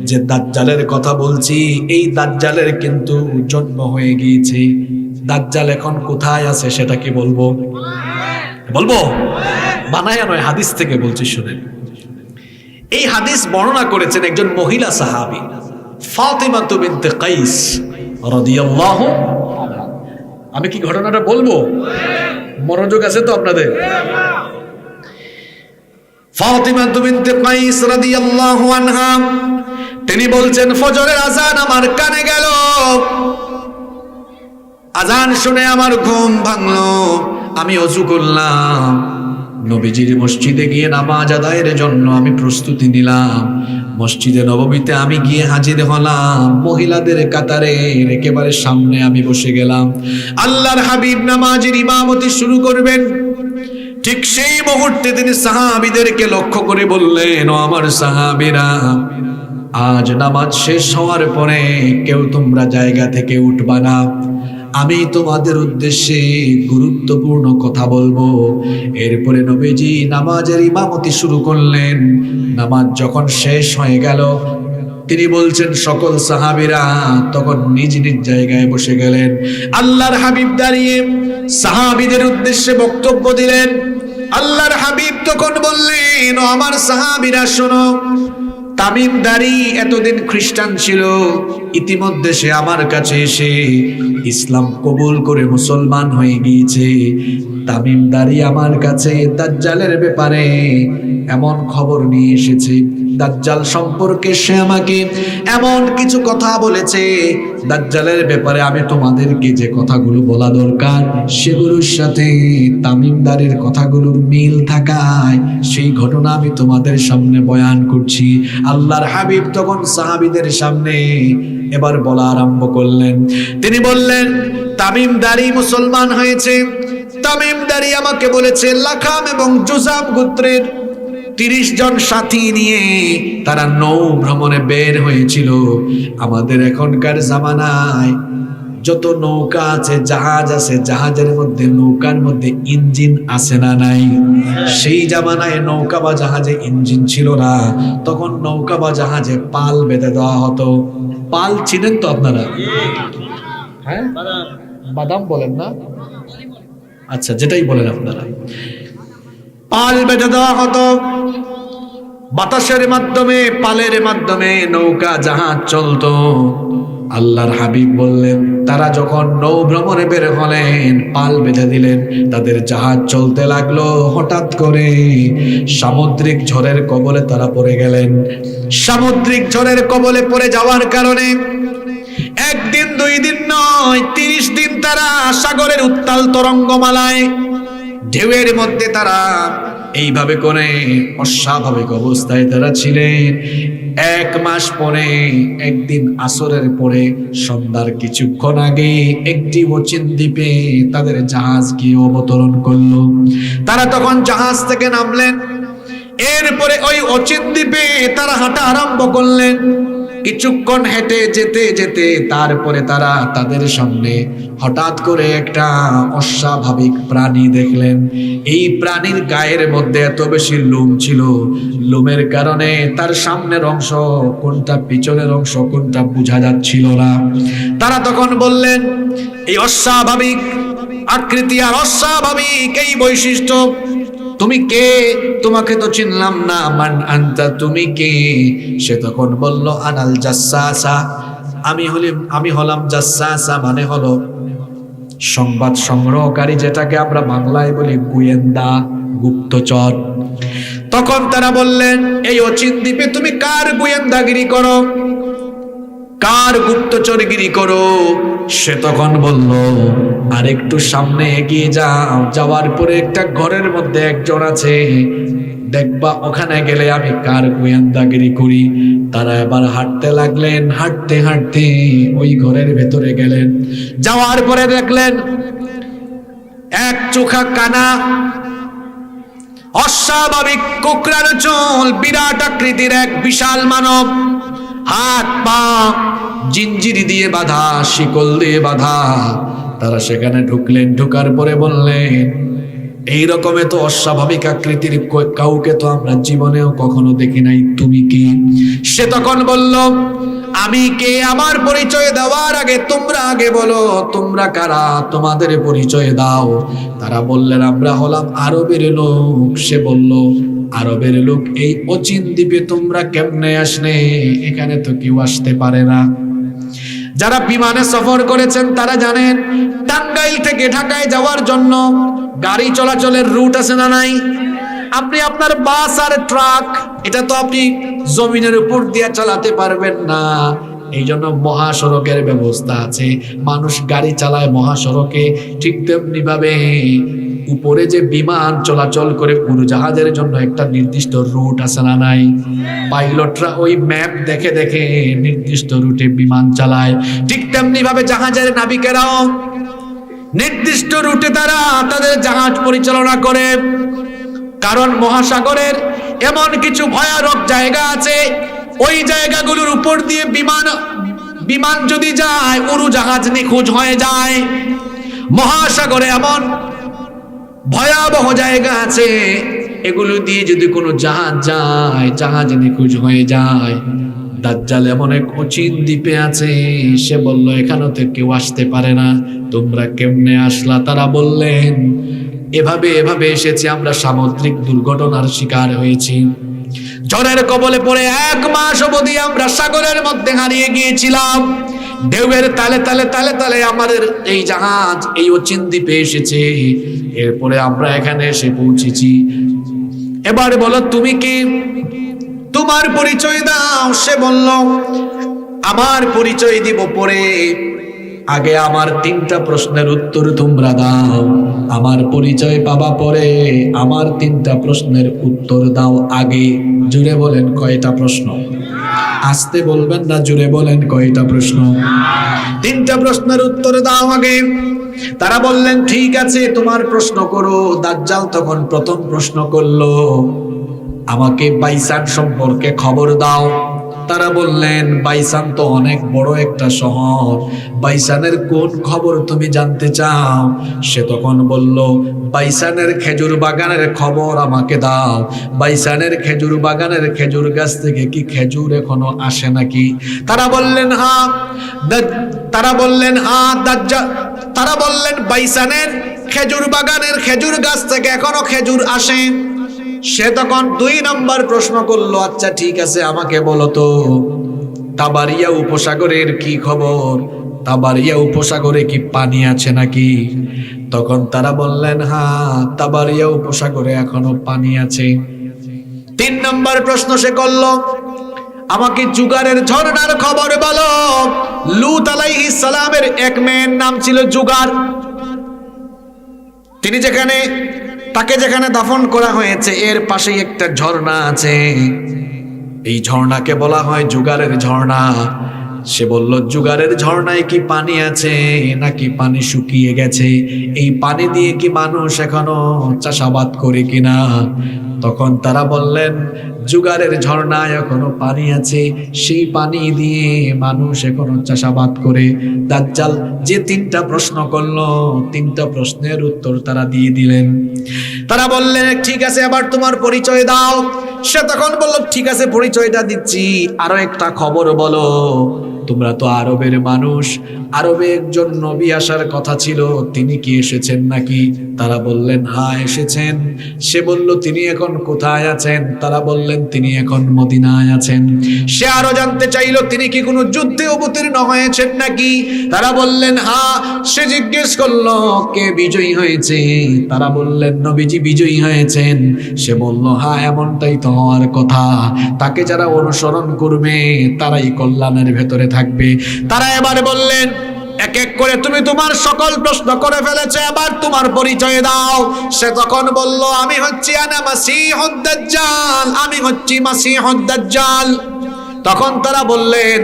যে দাজ্জালের কথা বলছি, এই দাজ্জালের কিন্তু জন্ম হয়ে গিয়েছে। দাজ্জাল এখন কোথায় আছে সেটা কি বলবো? বলবো? বানায়া নয়, হাদিস থেকে বলছি, শুনেন। এই হাদিস বর্ণনা করেছেন একজন মহিলা সাহাবী, ফাতিমা বিনতে কাইস রাদিয়াল্লাহু আনহা। আমি কি ঘটনাটা বলবো? মনোযোগ আছে তো আপনাদের? ফাতিমা বিনতে কাইস রাদিয়াল্লাহু আনহা তিনি বলছেন, ফজরের আযান আমার কানে গেল, আযান শুনে আমার ঘুম ভাঙলো, আমি ওযু করলাম, নবীজির মসজিদে গিয়ে নামাজ আদায়ের জন্য আমি প্রস্তুতি নিলাম। মসজিদে নববীতে আমি গিয়ে হাজির হলাম, মহিলাদের কাতারের একেবারে সামনে আমি বসে গেলাম। আল্লাহর হাবিব নামাজের ইমামতি শুরু করবেন, ঠিক সেই মুহূর্তে তিনি সাহাবীদেরকে লক্ষ্য করে বললেন, ও আমার সাহাবীরা, আজ নামাজ শেষ হওয়ার পরে কেউ তোমরা জায়গা থেকে উঠবা না, আমি তোমাদের উদ্দেশ্যে গুরুত্বপূর্ণ কথা বলবো। এরপরে নবীজি নামাজের ইমামতি শুরু করলেন। নামাজ যখন শেষ হয়ে গেল, তিনি বলছেন সকল সাহাবীরা তখন নিজ নিজ জায়গায় বসে গেলেন। আল্লাহর হাবিব দাঁড়িয়ে সাহাবীদের উদ্দেশ্যে বক্তব্য দিলেন। আল্লাহর হাবিব তখন বললেন, ও আমার সাহাবীরা শোনো, তামিমদারি এতদিন খ্রিস্টান ছিল, ইতিমধ্যে সে আমার কাছে এসে ইসলাম কবুল করে মুসলমান হয়ে গিয়েছে। তামিমদারি আমার কাছে দাজ্জালের ব্যাপারে এমন খবর নিয়ে এসেছে, দাজ্জাল সম্পর্কে সে আমাকে এমন কিছু কথা বলেছে, দাজ্জালের ব্যাপারে আমি তোমাদেরকে যে কথাগুলো বলা দরকার সেগুলোর সাথে তামিমদারির কথাগুলোর মিল থাকায় সেই ঘটনা আমি তোমাদের সামনে বয়ান করছি। আল্লাহর হাবিব তখন সাহাবীদের সামনে এবার বলা আরম্ভ করলেন। তিনি বললেন, তামিমদারি মুসলমান হয়েছে। তামিমদারি আমাকে বলেছে লাখাম এবং জুজাম গোত্রের 30 জন সাথী নিয়ে তারা নৌ ভ্রমণে বের হয়েছিল। আমাদের এখনকার জামানায় যত নৌকা আছে, জাহাজ আছে, জাহাজের মধ্যে নৌকার মধ্যে ইঞ্জিন আছে না নাই? সেই জামানায় নৌকা বা জাহাজে ইঞ্জিন ছিল না, তখন নৌকা বা জাহাজে পাল বেঁধে দেওয়া হতো। পাল চিনেন তো আপনারা? হ্যাঁ, বাদাম বলেন না? আচ্ছা, যেটাই বলেন আপনারা। পাল বেঁধে দেওয়া হতো, বাতাসের মাধ্যমে, পালের মাধ্যমে নৌকা জাহাজ চলতো। আল্লাহর হাবিব বললেন, তারা যখন নৌ ভ্রমণে বের হলেন, পাল বেঁধে দিলেন, তাদের জাহাজ চলতে লাগলো। হঠাৎ করে সামুদ্রিক ঝড়ের কবলে তারা পড়ে গেলেন। সামুদ্রিক ঝড়ের কবলে পড়ে যাওয়ার কারণে একদিন 2 দিন নয়, 30 দিন তারা সাগরের উত্তাল তরঙ্গমালায় ঢেউয়ের মধ্যে তারা এইভাবে করে অস্বাভাবিক অবস্থায় তারা ছিলেন। 1 মাস পরে একদিন আসরের পরে সন্ধ্যার কিছুক্ষণ আগে একটি অচিন দ্বীপে তাদের জাহাজ গিয়ে অবতরণ করলো। তারা তখন জাহাজ থেকে নামলেন। এরপরে ওই অচিন দ্বীপে তারা হাঁটা আরম্ভ করলেন। কিছুক্ষণ হেঁটে যেতে যেতে তারপরে তারা তাদের সামনে হঠাৎ করে একটা অস্বাভাবিক প্রাণী দেখলেন। এই প্রাণীর গায়ের মধ্যে এত বেশি লোম ছিল, লোমের কারণে তার সামনের অংশ কোনটা, পিছনের অংশ কোনটা বোঝা যাচ্ছিল না। তারা তখন বললেন, এই অস্বাভাবিক আকৃতি আর অস্বাভাবিক এই বৈশিষ্ট্য, তুমি কে? তোমাকে তো চিনলাম না। মান আনতা, তুমি কে? সে তখন বলল, আনাল জাসসাসা, আমি হলাম জাসসাসা, মানে হলো সংবাদ সংগ্রহকারী, যেটাকে আমরা বাংলায় বলি গোয়েন্দা, গুপ্তচর। তখন তারা বললেন, এই অচিন দ্বীপে তুমি কার গোয়েন্দাগিরি করো, কার গুপ্তচরগিরি করো? সে তখন বলল, আর একটু সামনে এগিয়ে যাও, যাওয়ার পরে একটা ঘরের মধ্যে একজন আছে, দেখবা ওখানে গেলে আমি কার গোয়েন্দাগিরি করি। তারা এবার হাঁটতে লাগলেন। হাঁটতে হাঁটতে ওই ঘরের ভেতরে গেলেন। যাওয়ার পরে দেখলেন এক চোখা কানা, অস্বাভাবিক কোকড়ানো চুল, বিরাট আকৃতির এক বিশাল মানব, হাত পা জিঞ্জিরি দিয়ে বাঁধা, শিকল দিয়ে বাঁধা। তারা সেখানে ঢুকলেন। ঢুকার পরে বললেন, এই রকম তো অস্বাভাবিক আকৃতির কাউকে তো আমরা জীবনেও কখনো দেখি নাই, তুমি কি? সে তখন বলল, আমি কে? আমার পরিচয় দেওয়ার আগে তোমরা আগে বলো, তোমরা কারা? তোমাদের পরিচয় দাও। তারা বললেন, আমরা হলাম আরবের লোক। সে বলল, আরবের লোক? এই অচিন দ্বীপে তোমরা কেমনে আসলে? এখানে তো কেউ আসতে পারে না। যারা বিমানে সফর করেছেন তারা জানেন, টাঙ্গাইল থেকে ঢাকায় যাওয়ার জন্য গাড়ি চলাচলের রুট আছে না নাই? আপনি আপনার বাস আর ট্রাক, এটা তো আপনি জমিনের উপর দিয়ে চালাতে পারবেন না। এই জন্য মহাসড়কের ব্যবস্থা আছে, মানুষ গাড়ি চালায় মহাসড়কে। ঠিক তেমনি ভাবে উপরে যে বিমান চলাচল করে উড়োজাহাজের জন্য একটা নির্দিষ্ট রুট আছে না নাই? পাইলটরা ওই ম্যাপ দেখে দেখে নির্দিষ্ট রুটে বিমান চালায়। ঠিক তেমনি ভাবে জাহাজের নাবিকেরাও নির্দিষ্ট রুটে তারা তাদের জাহাজ পরিচালনা করে। কারণ মহাসাগরের এমন কিছু ভয়ানক জায়গা আছে ওই জায়গাগুলোর উপর দিয়ে বিমান যদি যায়, উড়োজাহাজ নিখোঁজ হয়ে যায়। মহাসাগরে এমন ভয়াবহ জায়গা আছে, এগুলো দিয়ে যদি কোনো জাহাজ যায়, জাহাজ নিখোঁজ হয়ে যায়। দাজ্জাল এমন এক অচিন দ্বীপে আছে, সে বলল এখানে তো কেউ আসতে পারে না, তোমরা কেমনে আসলা? তারা বললেন এভাবে এভাবে এসেছি, আমরা সামুদ্রিক দুর্ঘটনার শিকার হয়েছি, ঝড়ের কবলে পড়ে 1 মাস অবধি আমরা সাগরের মধ্যে হারিয়ে গিয়েছিলাম, ঢেউয়ের তালে তালে তালে তালে আমাদের এই জাহাজ এই অচিন দ্বীপে এসেছে, এরপরে আমরা এখানে এসে পৌঁছেছি। এবার বলো তুমি কি, তোমার পরিচয় দাও। সে বলল আমার পরিচয় দিব পরে, আগে আমার 3টা প্রশ্নের উত্তর তোমরা দাও। আমার পরিচয় পাবা পরে, আমার 3টা প্রশ্নের উত্তর দাও আগে। জুড়ে বলেন কয়টা প্রশ্ন? আস্তে বলবেন না, জুড়ে বলেন কয়টা প্রশ্ন? 3টা প্রশ্নের উত্তর দাও আগে। তারা বললেন ঠিক আছে, তোমার প্রশ্ন করো। দাজ্জাল তখন প্রথম প্রশ্ন করলো, আমাকে বাইসান সম্পর্কে খবর দাও। তারা বললেন বাইসান তো অনেক বড় একটা শহর, বাইসানের কোন খবর তুমি জানতে চাও? সে তখন বলল বাইসানের খেজুর বাগানের খবর আমাকে দাও। বাইসানের খেজুর বাগানের খেজুর গাছ থেকে কি খেজুর এখনো আসে নাকি? তারা বললেন হ্যাঁ। তারা বললেন বাইসানের খেজুর বাগানের খেজুর গাছ থেকে এখনো খেজুর আসে। সে তখন 2 নম্বর প্রশ্ন করলো, আচ্ছা ঠিক আছে, আমাকে বলো তো তাবারিয়া উপসাগরের কি খবর? তাবারিয়া উপসাগরে কি পানি আছে নাকি? তখন তারা বললেন হ্যাঁ, তাবারিয়া উপসাগরে এখনো পানি আছে। 3 নম্বর প্রশ্ন সে করলো, আমাকে জুগারের ঝর্ণার খবর বলো। লূত আলাইহিস সালামের এক মেয়ের নাম ছিল জুগার। তিনি তাকে যেখানে দাফন করা হয়েছে এর পাশেই একটা ঝর্ণা আছে, এই ঝর্ণাকে বলা হয় জুগারের ঝর্ণা। সে বলল জুগারের ঝর্ণায় কি পানি আছে নাকি পানি শুকিয়ে গেছে? এই পানি দিয়ে কি মানুষ এখনো চাষাবাদ করে কিনা? তখন তারা বললেন জুগারের ঝর্ণায় এখনো পানি আছে, সেই পানি দিয়ে মানুষ এখনো চাষাবাদ করে। দাজ্জাল যে 3টা প্রশ্ন করলো, 3টা প্রশ্নের উত্তর তারা দিয়ে দিলেন। তারা বললেন ঠিক আছে, এবার তোমার পরিচয় দাও। সে তখন বলল ঠিক আছে, পরিচয়টা দিচ্ছি, আরো একটা খবর বলো। তোমরা তো আরবের মানুষ, আরবে একজন নবী আসার কথা ছিল, তিনি কি এসেছেন নাকি? তারা বললেন হ্যাঁ এসেছেন। সে বলল তিনি এখন কোথায় আছেন? তারা বললেন তিনি এখন মদিনায় আছেন। সে আরো জানতে চাইল তিনি কি কোনো যুদ্ধে অবতীর্ণ হয়েছেন নাকি? তারা বললেন হ্যাঁ। সে জিজ্ঞেস করলো কে বিজয়ী হয়েছে? তারা বললেন নবীজি বিজয়ী হয়েছেন। সে বলল হ্যাঁ, এমনটাই তো হওয়ার কথা, তাকে যারা অনুসরণ করবে তারাই কল্যাণের ভেতরে থাকবে। তারা এবারে বললেন এক এক করে তুমি তোমার সকল প্রশ্ন করে ফেলেছো, এবার তোমার পরিচয় দাও। সে তখন বলল আমি হচ্ছি আনা মাসীহুদ দাজ্জাল, আমি হচ্ছি মাসীহুদ দাজ্জাল। তখন তারা বললেন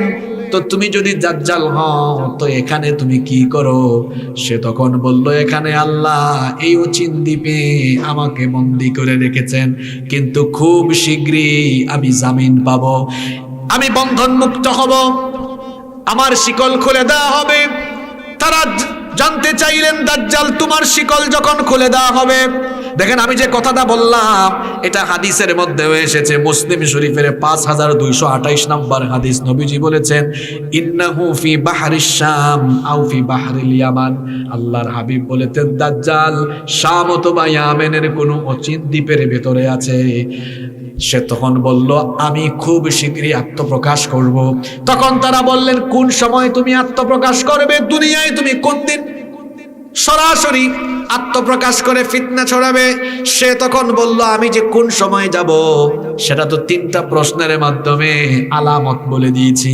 তো তুমি যদি দাজ্জাল হও তো এখানে তুমি কি করো? সে তখন বলল এখানে আল্লাহ এই অচিন দ্বীপে আমাকে বন্দী করে রেখেছেন, কিন্তু খুব শীঘ্রই আমি জামিন পাবো, আমি বন্ধন মুক্ত হব, আমার শিকল খুলে দেওয়া হবে। তারা জানতে চাইলেন দাজ্জাল তোমার শিকল যখন খুলে দেওয়া হবে, দেখেন আমি যে কথাটা বললাম এটা হাদিসের মধ্যে এসেছে, মুসলিম শরীফের 5228 নম্বর হাদিস। নবীজি বলেছেন ইন্নাহু ফি বাহরিশ শাম আও ফি বাহরিল ইয়ামান। আল্লাহর হাবিব বলেছেন দাজ্জাল শাম অথবা ইয়ামেনের কোনো অচিন দ্বীপের ভেতরে আছে। সে তখন বলল আমি খুব শীঘ্রই আত্মপ্রকাশ করব। তখন তারা বললেন কোন সময় তুমি আত্মপ্রকাশ করবে? দুনিয়ায় তুমি কোন দিন সরাসরি আত্মপ্রকাশ করে ফিতনা ছড়াবে? সে তখন বলল আমি যে কোন সময় যাব সেটা তো 3টা প্রশ্নের মাধ্যমে আলামত বলে দিয়েছি।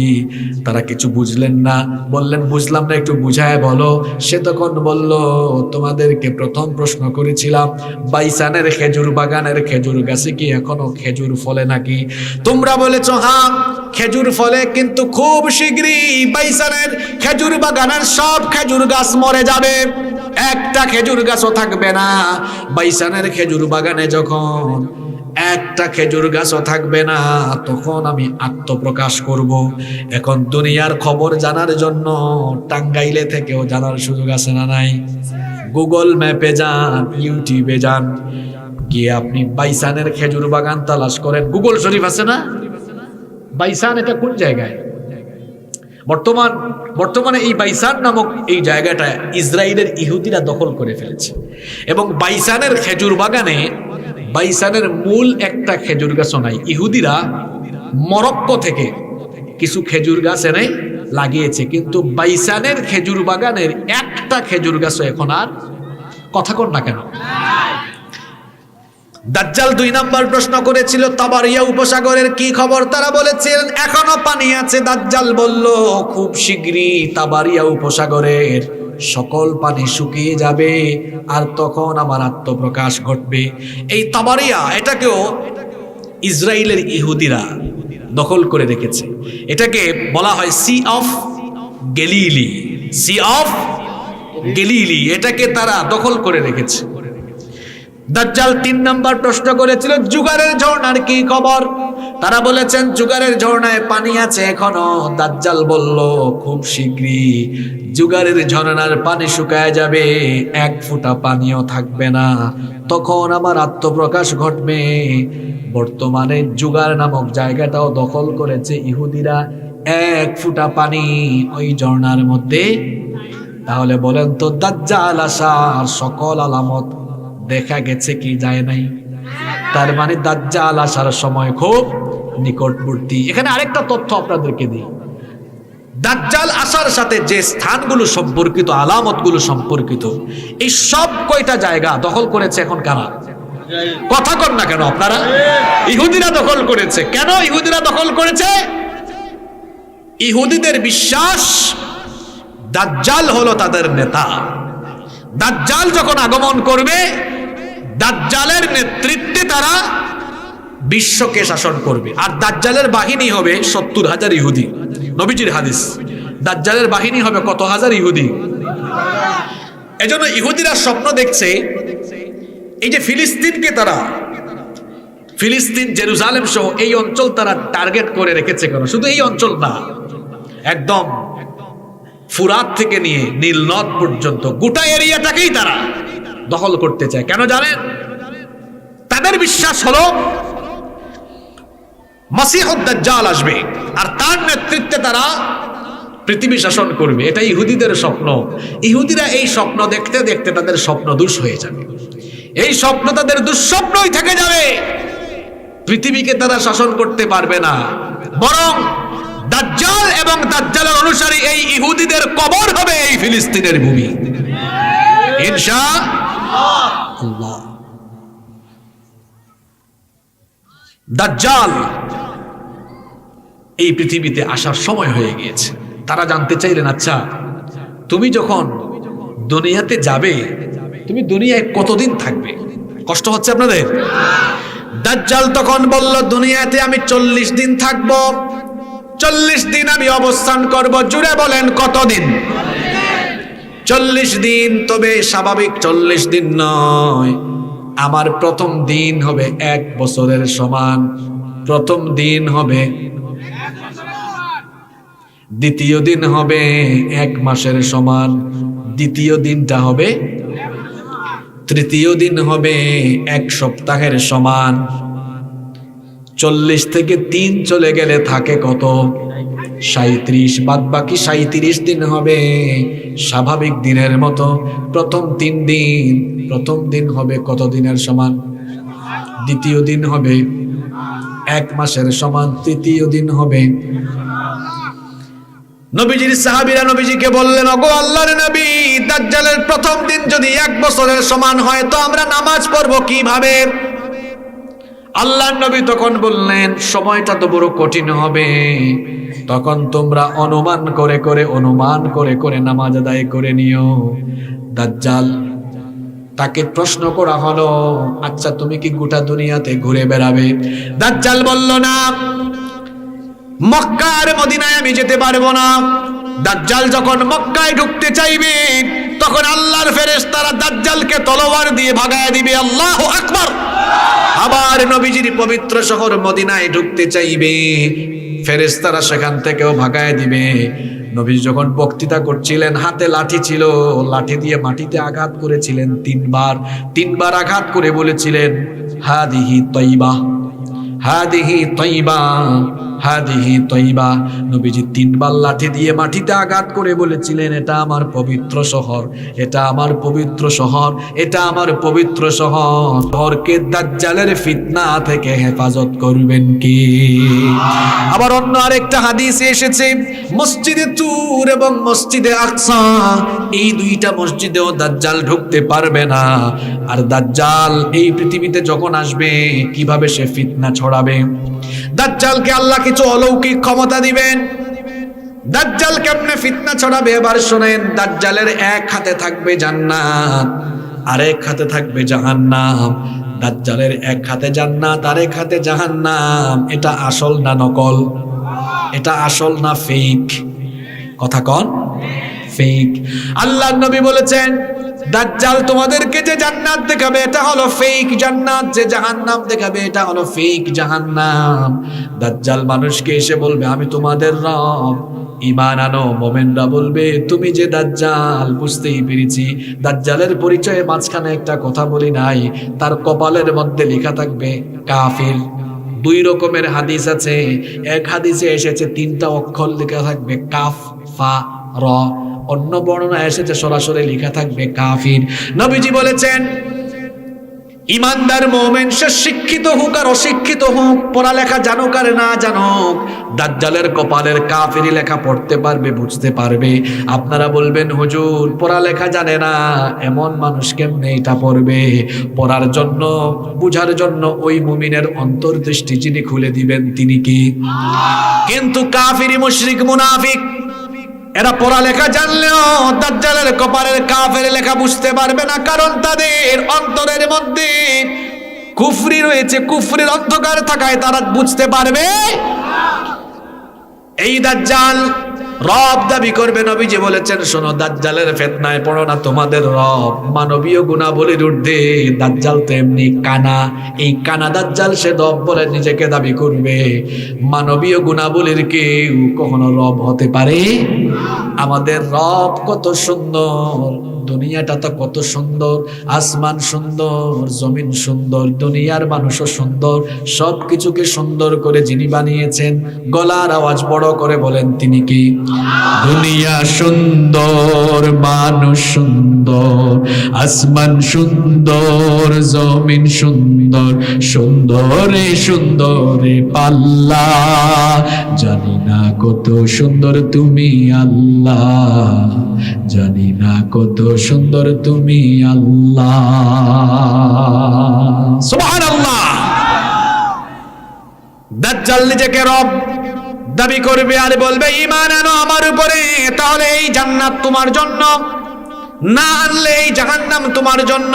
তারা কিছু বুঝলেন না, বললেন বুঝলাম না, একটু বুঝায় বলো। সে তখন বলল তোমাদেরকে প্রথম প্রশ্ন করেছিলাম বাইসানের খেজুর বাগানের খেজুর গাছে কি এখনো খেজুর ফলে নাকি? তোমরা বলেছো হ্যাঁ খেজুর ফলে, কিন্তু খুব শীঘ্রই বাইসানের খেজুর বাগানের সব খেজুর গাছ মরে যাবে, একটা খেজুর গাছও থাকবে না। বাইসানের খেজুর বাগানে যখন একটা খেজুর গাছও থাকবে না, তখন আমি আত্মপ্রকাশ করব। এখন দুনিয়ার খবর জানার জন্য টাঙ্গাইলে থেকেও জানার সুযোগ আছে না নাই? গুগল ম্যাপে যান, ইউটিউবে যান, গিয়ে আপনি বাইসানের খেজুর বাগান তালাশ করেন। গুগল শরীফ আছে না? বাইসান এটা কোন জায়গায়? বর্তমানে এই বাইসান নামক এই জায়গাটা ইসরায়েলের ইহুদিরা দখল করে ফেলেছে। এবং বাইসানের খেজুর বাগানে বাইসানের মূল একটা খেজুর গাছও নাই। ইহুদিরা মরক্কো থেকে কিছু খেজুর গাছ এনে লাগিয়েছে, কিন্তু বাইসানের খেজুর বাগানের একটা খেজুর গাছও এখন আর কথা কর না কেন? দাজ্জাল 2 নাম্বার প্রশ্ন করেছিল, তাবারিয়া উপসাগরের কি খবর? তারা বলেছিলেন এখনো পানি আছে। দাজ্জাল বলল খুব শীঘ্রই তাবারিয়া উপসাগরের সকল পানি শুকিয়ে যাবে, আর তখন আমার আত্মপ্রকাশ ঘটবে। এই তাবারিয়া, এটাকেও ইসরায়েলের ইহুদিরা দখল করে রেখেছে। এটাকে বলা হয় sea of Galilee. Sea of Galilee, এটাকে তারা দখল করে রেখেছে। দাজ্জাল 3 নাম্বার প্রশ্ন করেছিল, জুগারের ঝর্ণার কি খবর? তারা বলেছেন জুগারের ঝর্ণায় পানি আছে এখনো। দাজ্জাল বলল খুব শীঘ্রই জুগারের ঝর্ণার পানি শুকায় যাবে, 1 ফোঁটা পানিও থাকবে না, তখন আমার আত্মপ্রকাশ ঘটবে। বর্তমানে জুগার নামক জায়গাটাও দখল করেছে ইহুদিরা, 1 ফোঁটা পানি ওই ঝর্ণার মধ্যে। তাহলে বলেন তো, দাজ্জাল আসার সকল আলামত দেখা গেছে কি যায় নাই? তার মানে দাজ্জাল আসার সময় খুব নিকটবর্তী। এখানে আরেকটা তথ্য আপনাদেরকে দিই, দাজ্জাল আসার সাথে যে স্থানগুলো সম্পর্কিত, আলামতগুলো সম্পর্কিত, এই সব কয়টা জায়গা দখল করেছে এখন কারা? কথা কর না কেন আপনারা? ইহুদিরা দখল করেছে। কেন ইহুদিরা দখল করেছে? ইহুদিদের বিশ্বাস দাজ্জাল হলো তাদের নেতা। দাজ্জাল যখন আগমন করবে, দাজ্জালের নেতৃত্বে তারা বিশ্বকে শাসন করবে। আর দাজ্জালের বাহিনী হবে 70,000 ইহুদি। নবীজির হাদিস, দাজ্জালের বাহিনী হবে কত হাজার ইহুদি? এজন্য ইহুদিরা স্বপ্ন দেখছে, এই যে ফিলিস্তিনকে তারা, ফিলিস্তিন, জেরুজালেম সহ এই অঞ্চল তারা টার্গেট করে রেখেছে। কেন? শুধু এই অঞ্চল না, একদম ফুরাত থেকে নিয়ে নীল নদ পর্যন্ত গোটা এরিয়াটাকেই তারা দখল করতে চায়। কেন জানেন? তাদের বিশ্বাস হলো মাসিহুদ দাজ্জাল আসবে আর তার নেতৃত্বে তারা পৃথিবী শাসন করবে। এটা ইহুদিদের স্বপ্ন। ইহুদিরা এই স্বপ্ন দেখতে দেখতে তাদের স্বপ্ন দুষ হয়ে যাবে। এই স্বপ্ন তাদের দুঃস্বপ্নই থেকে যাবে। পৃথিবীকে তারা শাসন করতে পারবে না, বরং দাজ্জাল এবং দাজ্জালের অনুসারী এই ইহুদিদের কবর হবে এই ফিলিস্তিনের ভূমি, ইনশাআল্লাহ। দাজ্জাল এই পৃথিবীতে আসার সময় হয়ে গিয়েছে। তারা জানতে চাইলেন, আচ্ছা তুমি যখন দুনিয়াতে যাবে, তুমি দুনিয়ায় কতদিন থাকবে? কষ্ট হচ্ছে আপনাদের? দাজ্জাল তখন বলল, দুনিয়াতে আমি 40 দিন থাকব, 40 দিন আমি অবস্থান করব। জুড়ে বলেন কতদিন? 40 দিন। তবে স্বাভাবিক 40 দিন নয়, আমার প্রথম দিন হবে 1 বছরের সমান, প্রথম দিন হবে, দ্বিতীয় দিন হবে 1 মাসের সমান, দ্বিতীয় দিনটা হবে, তৃতীয় দিন হবে 1 সপ্তাহের সমান। 40 থেকে 3 চলে গেলে থাকে কত? 37। বাদ বাকি 37 দিন হবে স্বাভাবিক দিনের মতো। প্রথম 3 দিন, প্রথম দিন হবে কত দিনের সমান? দ্বিতীয় দিন হবে 1 মাসের সমান, তৃতীয় দিন হবে। নবীজির সাহাবীরা নবীজিকে বললেন, ওগো আল্লাহর নবী, দাজ্জালের প্রথম দিন যদি 1 বছরের সমান হয়, তো আমরা নামাজ পড়বো কিভাবে? আল্লাহর নবী তখন বললেন, সময়টা তো বড় কঠিন হবে, তখন তোমরা অনুমান করে করে নামাজ আদায় করে নিও। দাজ্জাল তাকে প্রশ্ন করা হলো, আচ্ছা তুমি কি গোটা দুনিয়াতে ঘুরে বেড়াবে? দাজ্জাল বলল, না, মক্কা আর মদিনায় আমি যেতে পারবো না। দাজ্জাল যখন মক্কায় ঢুকতে চাইবে, তখন আল্লাহর ফেরেশতারা দাজ্জালকে তলোয়ার দিয়ে ভাগায় দিবে। আল্লাহু আকবার। আবার নবীজির পবিত্র শহর মদিনায় ঢুকতে চাইবে, ফেরেশতারা সেখান থেকেও ভাগায় দিবে। নবী যখন বক্তৃতা করছিলেন, হাতে লাঠি ছিল, লাঠি দিয়ে মাটিতে আঘাত করেছিলেন তিনবার আঘাত করে বলেছিলেন হাদিহি তয়্যিবা, হাদিহি তয়্যিবা, হাদিহি তয়্যিবা। নবীজি তিনবার লাঠি দিয়ে মাটিতে আঘাত করে বলেছিলেন, এটা আমার পবিত্র শহর, এটা আমার পবিত্র শহর, এটা আমার পবিত্র শহর। শহরকে দাজ্জালের ফিতনা থেকে হেফাজত করবেন কি? আবার অন্য আরেকটা হাদিসে এসেছে, মসজিদে তুর এবং মসজিদে আকসা, এই দুইটা মসজিদেও দাজ্জাল ঢুকতে পারবে না। আর দাজ্জাল এই পৃথিবীতে যখন আসবে, কিভাবে সে ফিতনা ছড়াবে? দাজ্জালকে আল্লাহ কিছু অলৌকিক ক্ষমতা দিবেন। দাজ্জাল কেমনে ফিতনা ছড়াবে এবার শোনেন। দাজ্জালের এক হাতে থাকবে জান্নাত, আরেক হাতে থাকবে জাহান্নাম। দাজ্জালের এক হাতে জান্নাত, আরেক হাতে জাহান্নাম। এটা আসল না নকল? এটা আসল না ফেক? কথা কন, ফেক। আল্লাহর নবী বলেছেন, দাজ্জাল তোমাদেরকে যে জান্নাত দেখাবে এটা হলো ফেক জান্নাত, যে জাহান্নাম দেখাবে এটা হলো ফেক জাহান্নাম। দাজ্জাল মানুষকে এসে বলবে, আমি তোমাদের রব। ঈমান আনো, মুমিনরা বলবে, তুমি যে দাজ্জাল, বুঝতেই পেরেছি। দাজ্জালের পরিচয়ে মাঝখানে একটা কথা বলি নাই, তার কপালের মধ্যে লেখা থাকবে কাফির। দুই রকমের হাদিস আছে। এক হাদিসে এসেছে 3টা অক্ষর লেখা থাকবে কাফ ফা র, অন্য বর্ণনা এসেছে সরাসরি লেখা থাকবে কাফির। নবীজি বলেছেন, ইমানদার মুমিন সে শিক্ষিত হোক আর অশিক্ষিত হোক, পড়ালেখা জানুক আর না জানুক, দাজ্জালের কপালের কাফিরি লেখা পড়তে পারবে, বুঝতে পারবে। আপনারা বলবেন, হুজুর পড়ালেখা জানে না, এমন মানুষ কেমনে এটা পড়বে? পড়ার জন্য, বুঝার জন্য ওই মুমিনের অন্তর্দৃষ্টি যিনি খুলে দিবেন তিনি কি? কিন্তু কাফিরি, মুশরিক, মুনাফিক এরা পড়ালেখা জানলেও দাজ্জালের কপালের কাফের লেখা বুঝতে পারবে না, কারণ তাদের অন্তরের মধ্যে কুফরি রয়েছে। কুফরির অন্ধকার থাকায় তারা বুঝতে পারবে। এই দাজ্জাল রব দাবি করবে। নবীজি বলেছেন, শোনো, দাজ্জালের ফিতনায় পড়ো না, তোমাদের রব মানবীয় গুণাবলীর ঊর্ধ্বে। দাজ্জাল তো এমনি কানা, এই কানা দাজ্জাল সে রব বলে নিজেকে দাবি করবে। মানবীয় গুণাবলীর কেউ কখনো রব হতে পারে? আমাদের রব কত সুন্দর, দুনিয়াটা তো কত সুন্দর, আসমান সুন্দর, জমিন সুন্দর, দুনিয়ার মানুষও সুন্দর, সবকিছুকে সুন্দর করে যিনি বানিয়েছেন, গলার আওয়াজ বড় করে বলেন তিনি কি? দুনিয়া সুন্দর, মানুষ সুন্দর, আসমান সুন্দর, জমিন সুন্দর, সুন্দরে সুন্দরে পাল্লা, জানি না কত সুন্দর তুমি আল্লাহ, জানি না কত সুন্দর তুমি আল্লাহ। সুবহানাল্লাহ। দাজ্জাল নিজেকে রব দাবি করবে আর বলবে, ঈমান আনো আমার উপরে, তাহলে এই জান্নাত তোমার জন্য, না আনলে এই জাহান্নাম তোমার জন্য।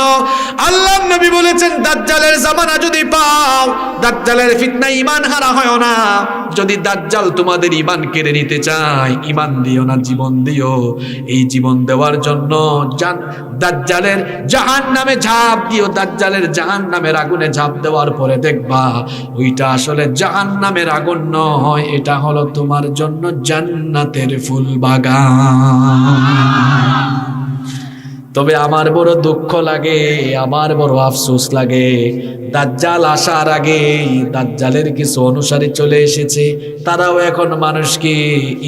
আল্লাহর নবী বলেছেন, দাজ্জালের জামানা যদি পাও, দাজ্জালের ফিতনায় ঈমান হারা হয় না। যদি দাজ্জাল তোমাদের ঈমান কেড়ে নিতে চায়, ঈমান দিও না, জীবন দিও। এই জীবন দেওয়ার জন্য দাজ্জালের জাহান্নামে ঝাঁপ দিও। দাজ্জালের জাহান্নামের আগুনে ঝাঁপ দেওয়ার পরে দেখবা ওইটা আসলে জাহান্নামের আগুন নয়, এটা হলো তোমার জন্য জান্নাতের ফুল বাগান। তবে আমার বড় দুঃখ লাগে, আমার বড় আফসোস লাগে, দাজ্জাল আসার আগে দাজ্জালের কিছু অনুসারী চলে এসেছে, তারাও এখন মানুষকে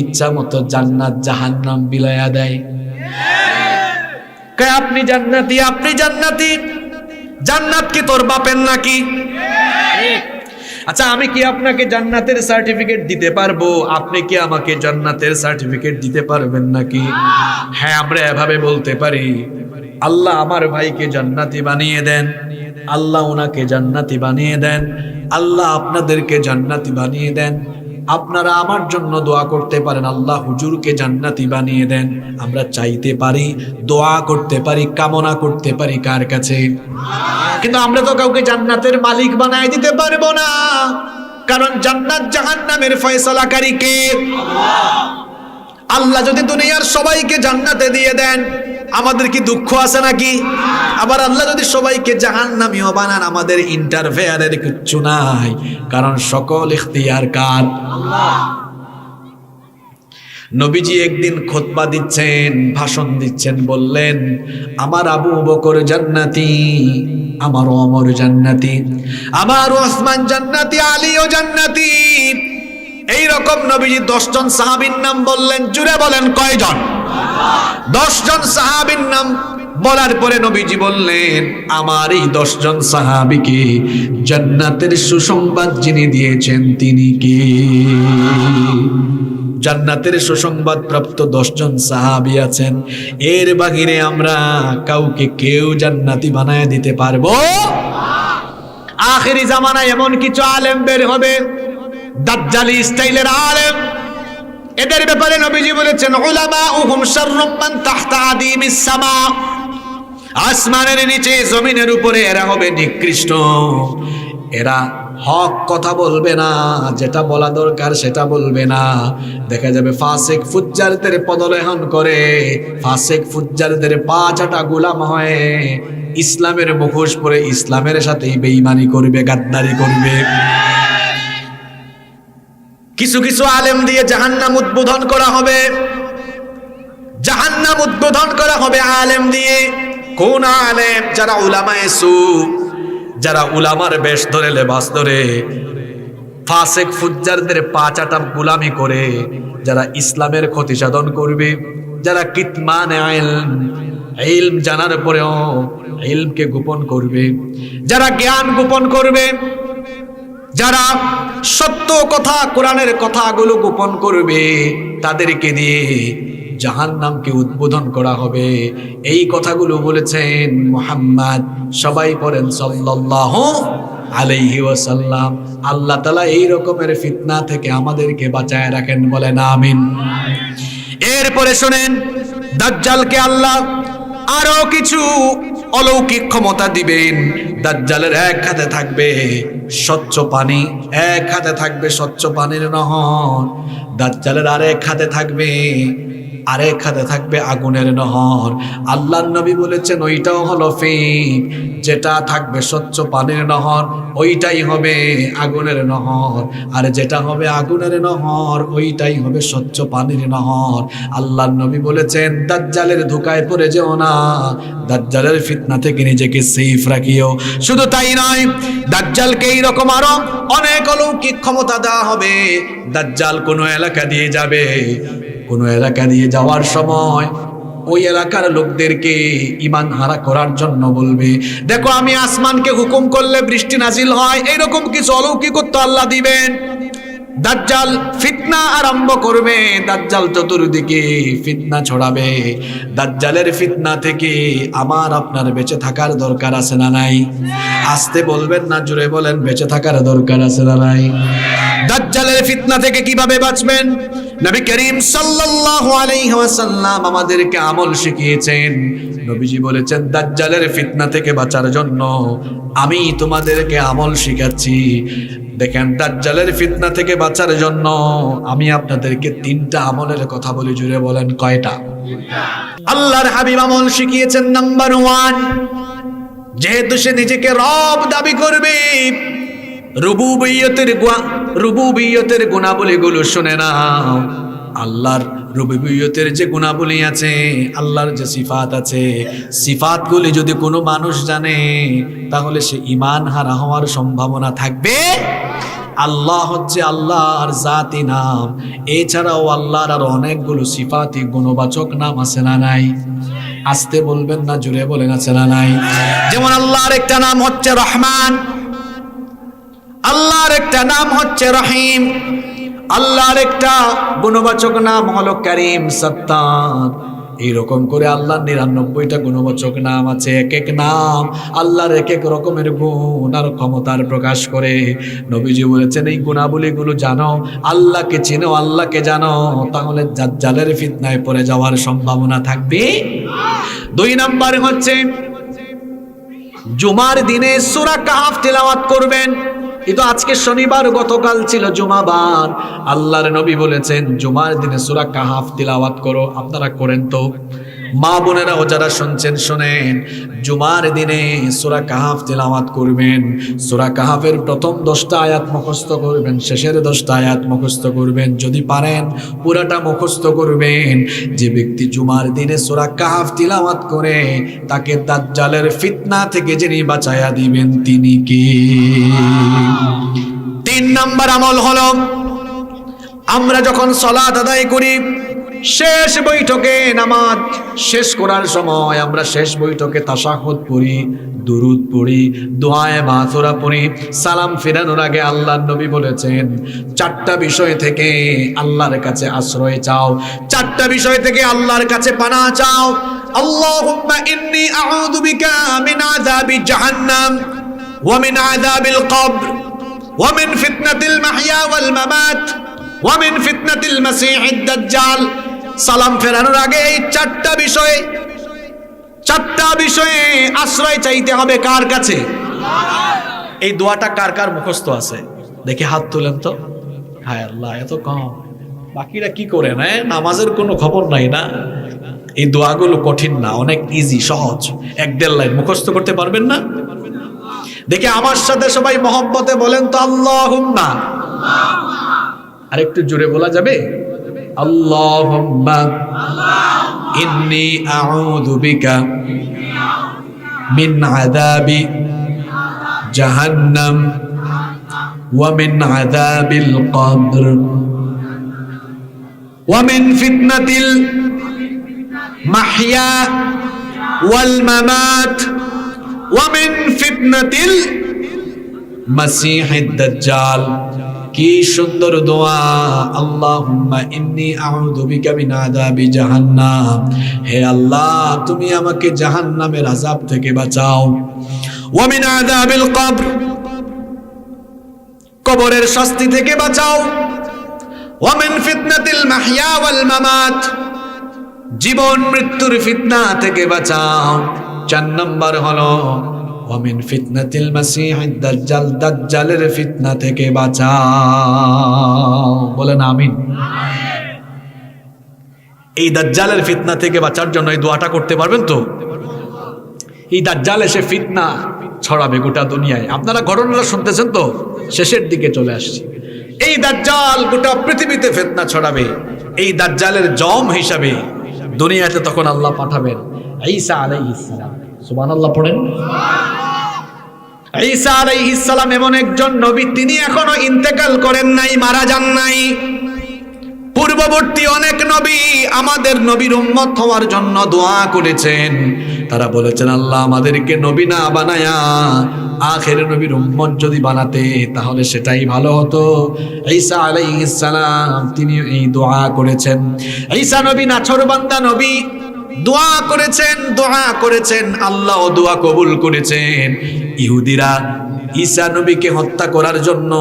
ইচ্ছা মতো জান্নাত জাহান্নাম বিলায়া দেয়। কে আপনি জান্নাতি, আপনি জান্নাতি, জান্নাত কি তোর বাপের নাকি? আচ্ছা, আমি কি আপনাকে জান্নাতের সার্টিফিকেট দিতে পারবো? আপনি কি আমাকে জান্নাতের সার্টিফিকেট দিতে পারবেন নাকি? হ্যাঁ, আমরা এভাবে বলতে পারি, আল্লাহ আমার ভাইকে জান্নাতি বানিয়ে দেন, আল্লাহ ওনাকে জান্নাতি বানিয়ে দেন, আল্লাহ আপনাদেরকে জান্নাতি বানিয়ে দেন। আপনারা আমার জন্য দোয়া করতে পারেন, আল্লাহ হুজুরকে জান্নাতি বানিয়ে দেন। আমরা চাইতে পারি, দোয়া করতে পারি, কামনা করতে পারি কার কাছে? কিন্তু আমরা তো কাউকে জান্নাতের মালিক বানায় দিতে পারবো না, কারণ জান্নাত জাহান্নামের ফয়সালাকারী কে? আল্লাহ যদি দুনিয়ার সবাইকে জান্নাতে দিয়ে দেন, আমাদের কি দুঃখ আছে নাকি? আবার আল্লাহ যদি সবাইকে জাহান্নামীও বানান, আমাদের ইন্টারফেয়ারের কিচ্ছু নাই, কারণ সকল ইখতিয়ার কার? আল্লাহ। নবীজি একদিন খুতবা দিচ্ছেন, ভাষণ দিচ্ছেন, বললেন আমার আবু বকর জান্নাতি, আমার ওমর জান্নাতি, আমার ওসমান জান্নাতি, আলীও জান্নাতি। এই রকম নবীজি 10 জন সাহাবীর নাম বললেন। জুড়ে বলেন কয়জন? 10 জন সাহাবীর নাম বলার পরে নবীজি বললেন আমার এই 10 জন সাহাবীকে জান্নাতের সুসংবাদ যিনি দিয়েছেন তিনি কে? জান্নাতের সুসংবাদ প্রাপ্ত 10 জন সাহাবী আছেন, এর বাহিরে আমরা কাউকে কেউ জান্নাতি বানায় দিতে পারবো? আখেরি জামানায় এমন কিছু আলেম বের হবে, দাজ্জালি স্টাইলের আলেম। এদের ব্যাপারে নবীজি বলেছেন উলামাউহুম শাররুম মান তাহতা আদিমিস সামা। আসমানের নিচে জমিনের উপরে এরা হবে নিকৃষ্ট। এরা হক কথা বলবে না, যেটা বলা দরকার সেটা বলবে না। দেখা যাবে ফাসিক ফুজ্জারদের পদলেহন করে, ফাসিক ফুজ্জারদের পা চাটা গোলাম হয়ে ইসলামের মুখোশ পরে ইসলামের সাথেই বেঈমানি করবে, গাদ্দারি করবে। কিছু কিছু আলেম দিয়ে জাহান্নাম উদ্বোধন করা হবে, জাহান্নাম উদ্বোধন করা হবে আলেম দিয়ে। কোন আলেম? যারা উলামায়ে সু, যারা উলামার বেশ ধরে লেবাস ধরে ফাসিক ফুজ্জারদের পা চাটা গোলামি করে, যারা ইসলামের ক্ষতি সাধন করবে, যারা কিতমানে ইলম, ইলম জানার পরেও ইলমকে গোপন করবে, যারা জ্ঞান গোপন করবে, যারা সত্য কথা কোরআনের কথাগুলো গোপন করবে, তাদেরকে দিয়ে জাহান্নামকে উদ্বোধন করা হবে। এই কথাগুলো বলেছেন মুহাম্মদ, সবাই পড়েন সাল্লাল্লাহু আলাইহি ওয়াসাল্লাম। আল্লাহ তাআলা এই রকমের ফিতনা থেকে আমাদেরকে বাঁচায় রাখেন, বলেন আমিন। এরপরে শুনেন, দাজ্জালকে আল্লাহ আরো কিছু অলৌকিক ক্ষমতা দিবেন। দাজ্জালের এক হাতে থাকবে স্বচ্ছ পানি, এক হাতে থাকবে স্বচ্ছ পানির নহর। দাজ্জালের আরেক হাতে থাকবে আগুনের নহর। আল্লাহর নবী বলেছেন ওইটাও হলো ফেক, যেটা থাকবে স্বচ্ছ পানির নহর ওইটাই হবে আগুনের নহর, আর যেটা হবে আগুনের নহর ওইটাই হবে স্বচ্ছ পানির নহর। আল্লাহর নবী বলেছেন দাজ্জালের ধোঁকায় পড়ে যেও না, দাজ্জালের ফিতনা থেকে নিজেকে সেফ রাখিও। শুধু তাই নয়, দাজ্জালকে এইরকম আরো অনেক অলৌকিক ক্ষমতা দেওয়া হবে। দাজ্জাল কোনো এলাকা দিয়ে যাবে, কোনো এলাকা দিয়ে যাওয়ার সময় ওই এলাকার লোকদেরকে ঈমান হারা করার জন্য বলবে দেখো আমি আসমানকে হুকুম করলে বৃষ্টি নাজিল হয়। এইরকম কিছু অলৌকিকত্ব আল্লাহ দিবেন। দাজ্জাল ফিতনা আরম্ভ করবে, দাজ্জাল চতুর্দিকে ফিতনা ছড়াবে। দাজ্জালের ফিতনা থেকে আমার আপনার বেঁচে থাকার দরকার আছে না নাই? আসতে বলবেন না, জোরে বলেন, বেঁচে থাকার দরকার আছে না নাই? দাজ্জালের ফিতনা থেকে কিভাবে বাঁচবেন? নবী করিম সাল্লাল্লাহু আলাইহি ওয়াসাল্লাম আমাদেরকে আমল শিখিয়েছেন। নবীজি বলেছেন দাজ্জালের ফিতনা থেকে বাঁচার জন্য আমি তোমাদেরকে আমল শিখাচ্ছি। দেখেন, দাজ্জালের ফিতনা থেকে বাঁচার জন্য আমি আপনাদেরকে 3টা আমলের কথা বলি। জুড়ে বলেন কয়টা? আল্লাহর হাবিব আমল শিখিয়েছেন। নাম্বার 1, যেহেতু সে নিজেকে রব দাবি করবে, রুবুবিয়তের গুণাবলীগুলো শুনে নাও। আল্লাহর রুবুবিয়তের যে গুণাবলী আছে, আল্লাহর যে সিফাত আছে, সিফাতগুলি যদি কোনো মানুষ জানে তাহলে সে ঈমান হারা হওয়ার সম্ভাবনা থাকবে। আল্লাহ হচ্ছে আল্লাহর জাতি নাম, এছাড়াও আল্লাহর আর অনেকগুলো সিফাতি গুণবাচক নাম আছে না নাই? আসতে বলবেন না, জুড়ে বলেন আছে না নাই? যেমন আল্লাহর একটা নাম হচ্ছে রহমান, আল্লাহর একটা নাম হচ্ছে রহিম, আল্লাহর একটা গুণবাচক নাম হলো করিম, সত্তার। এইরকম করে আল্লাহর 99টা গুণবাচক নাম আছে। এক এক নাম আল্লাহর এক এক রকমের গুণ আর ক্ষমতার প্রকাশ করে। নবীজি বলেছেন এই গুণাবলীগুলো জানো, আল্লাহকে চিনো, আল্লাহকে জানো, তাহলে দাজ্জালের ফিতনায় পড়ে যাওয়ার সম্ভাবনা থাকবে। 2 নাম্বার হচ্ছে জুমার দিনে সূরা কাহফ তিলাওয়াত করবেন। এই তো আজকে শনিবার, গতকাল ছিল জুমাবার। আল্লাহর নবী বলেছেন জুমার দিনে সূরা কাহাফ তিলাওয়াত করো। আপনারা করেন তো? মা বোনেরা ও যারা শুনছেন শোনেন, জুমার দিনে সূরা কাহাফ তিলাওয়াত করবেন। সূরা কাহাফের প্রথম 10টা আয়াত মুখস্থ করবেন, শেষের 10টা আয়াত মুখস্থ করবেন। যদি পারেন পুরাটা মুখস্থ করবেন। যে ব্যক্তি জুমার দিনে সূরা কাহাফ তিলাওয়াত করে তাকে দাজ্জালের ফিতনা থেকে যিনি বাঁচায়া দিবেন তিনি কে? 3 নাম্বার আমল হলো, আমরা যখন সালাত আদায় করি, শেষ বৈঠকে নামাজ শেষ করার সময় আমরা শেষ বৈঠকে তাশাহুদ পড়ি, দুরুদ পড়ি, দোয়ায়ে মাসুরা পড়ি। সালাম ফেরানোর আগে আল্লাহর নবী বলেছেন 4টা বিষয় থেকে আল্লাহর কাছে আশ্রয় চাও, 4টা বিষয় থেকে আল্লাহর কাছে পানাহ চাও। আল্লাহুম্মা ইন্নী আউযু বিকা মিন আযাবি জাহান্নাম ওয়া মিন আযাবিল কবর ওয়া মিন ফিতনাতিল মাহইয়া ওয়াল মামাত ওয়া মিন ফিতনাতিল মাসীহিদ দাজ্জাল। সালাম ফেরানোর আগে এই 4টা বিষয়ে আশ্রয় চাইতে হবে। কার কাছে? এই দোয়াটা কার কার মুখস্থ আছে দেখি হাত তুলেন তো। হায় আল্লাহ, এত কম। বাকিরা কি করে না? নামাজের কোনো খবর নাই না? এই দোয়াগুলো কঠিন না, অনেক ইজি, সহজ। 1-1.5 লাইন মুখস্থ করতে পারবেন না? দেখে আমার সাথে সবাই মহব্বতে বলেন তো আল্লাহুম্মা। আর একটু জোরে বলা যাবে? আল্লাহুম্মা ইন্নী আউযু বিকা মিন আযাবি জাহান্নাম ওয়া মিন আযাবিল কবর ওয়া মিন ফিতনাতিল মাহইয়া ওয়াল মামাত ওয়া মিন ফিতনাতিল মাসীহিদ দাজ্জাল। কি সুন্দর দোয়া! আল্লাহুম্মা ইন্নী আউযু বিকা মিন আযাবি জাহান্নাম। হে আল্লাহ, তুমি আমাকে জাহান্নামের আযাব থেকে বাঁচাও। ওয়া মিন আযাবিল কবর, কবরের শাস্তি থেকে বাঁচাও। ওয়া মিন ফিতনাতিল মাহইয়া ওয়াল মামাত, জীবন মৃত্যুর ফিতনা থেকে বাঁচাও। 4 নাম্বার হলো ওয়া মিন ফিতনাতিল মাসীহিদ দাজ্জাল, দাজ্জালের ফিতনা থেকে বাঁচাও। বলেন আমিন। এই দাজ্জালের ফিতনা থেকে বাঁচার জন্য এই দোয়াটা করতে পারবেন তো? এই দাজ্জাল এসে ফিতনা ছড়াবে গোটা দুনিয়ায়। আপনারা ঘটনাটা শুনতেছেন তো? শেষের দিকে চলে আসছি। এই দাজ্জাল গোটা পৃথিবীতে ফিতনা ছড়াবে। এই দাজ্জালের জম হিসাবে দুনিয়াতে তখন আল্লাহ পাঠাবেন ঈসা আলাইহিস সালাম। সুবহানাল্লাহ পড়েন। ঈসা আলাইহিস সালাম এমন একজন নবী, তিনি এখনো ইন্তেকাল করেন নাই, মারা যান নাই। পূর্ববর্তী অনেক নবী আমাদের নবীর উম্মত হওয়ার জন্য দোয়া করেছেন। তারা বলেছেন আল্লাহ আমাদেরকে নবী না বানায়া আখেরের নবীর উম্মত যদি বানাতে তাহলে সেটাই ভালো হতো। ঈসা আলাইহিস সালাম তিনি এই দোয়া করেছেন। ঈসা নবী নাছরবান্দা নবী, দোয়া করেছেন, আল্লাহ দোয়া কবুল করেছেন। ইহুদিরা ঈসা নবীকে হত্যা করার জন্য,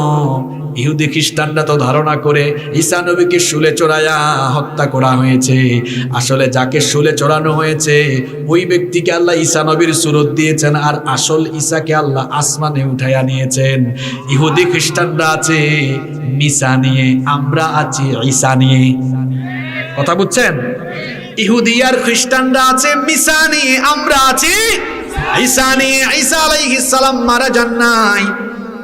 ইহুদি খ্রিস্টানরা তো ধারণা করে ঈসা নবীকে শুলে চড়ায়া হত্যা করা হয়েছে। আসলে যাকে শুলে চড়ানো হয়েছে ওই ব্যক্তিকে আল্লাহ ঈসা নবীর সুরত দিয়েছেন, আর আসল ঈসাকে আল্লাহ আসমানে উঠাইয়া নিয়েছেন। ইহুদি খ্রিস্টানরা আছে মিসা নিয়ে, আমরা আছি ঈসা নিয়ে। কথা বুঝছেন? ইহুদি আর খ্রিস্টানরা আছে মিসা নিয়ে, আমরা আছি ঈসা নিয়ে। ঈসা আলাইহিস সালাম মারা যান নাই,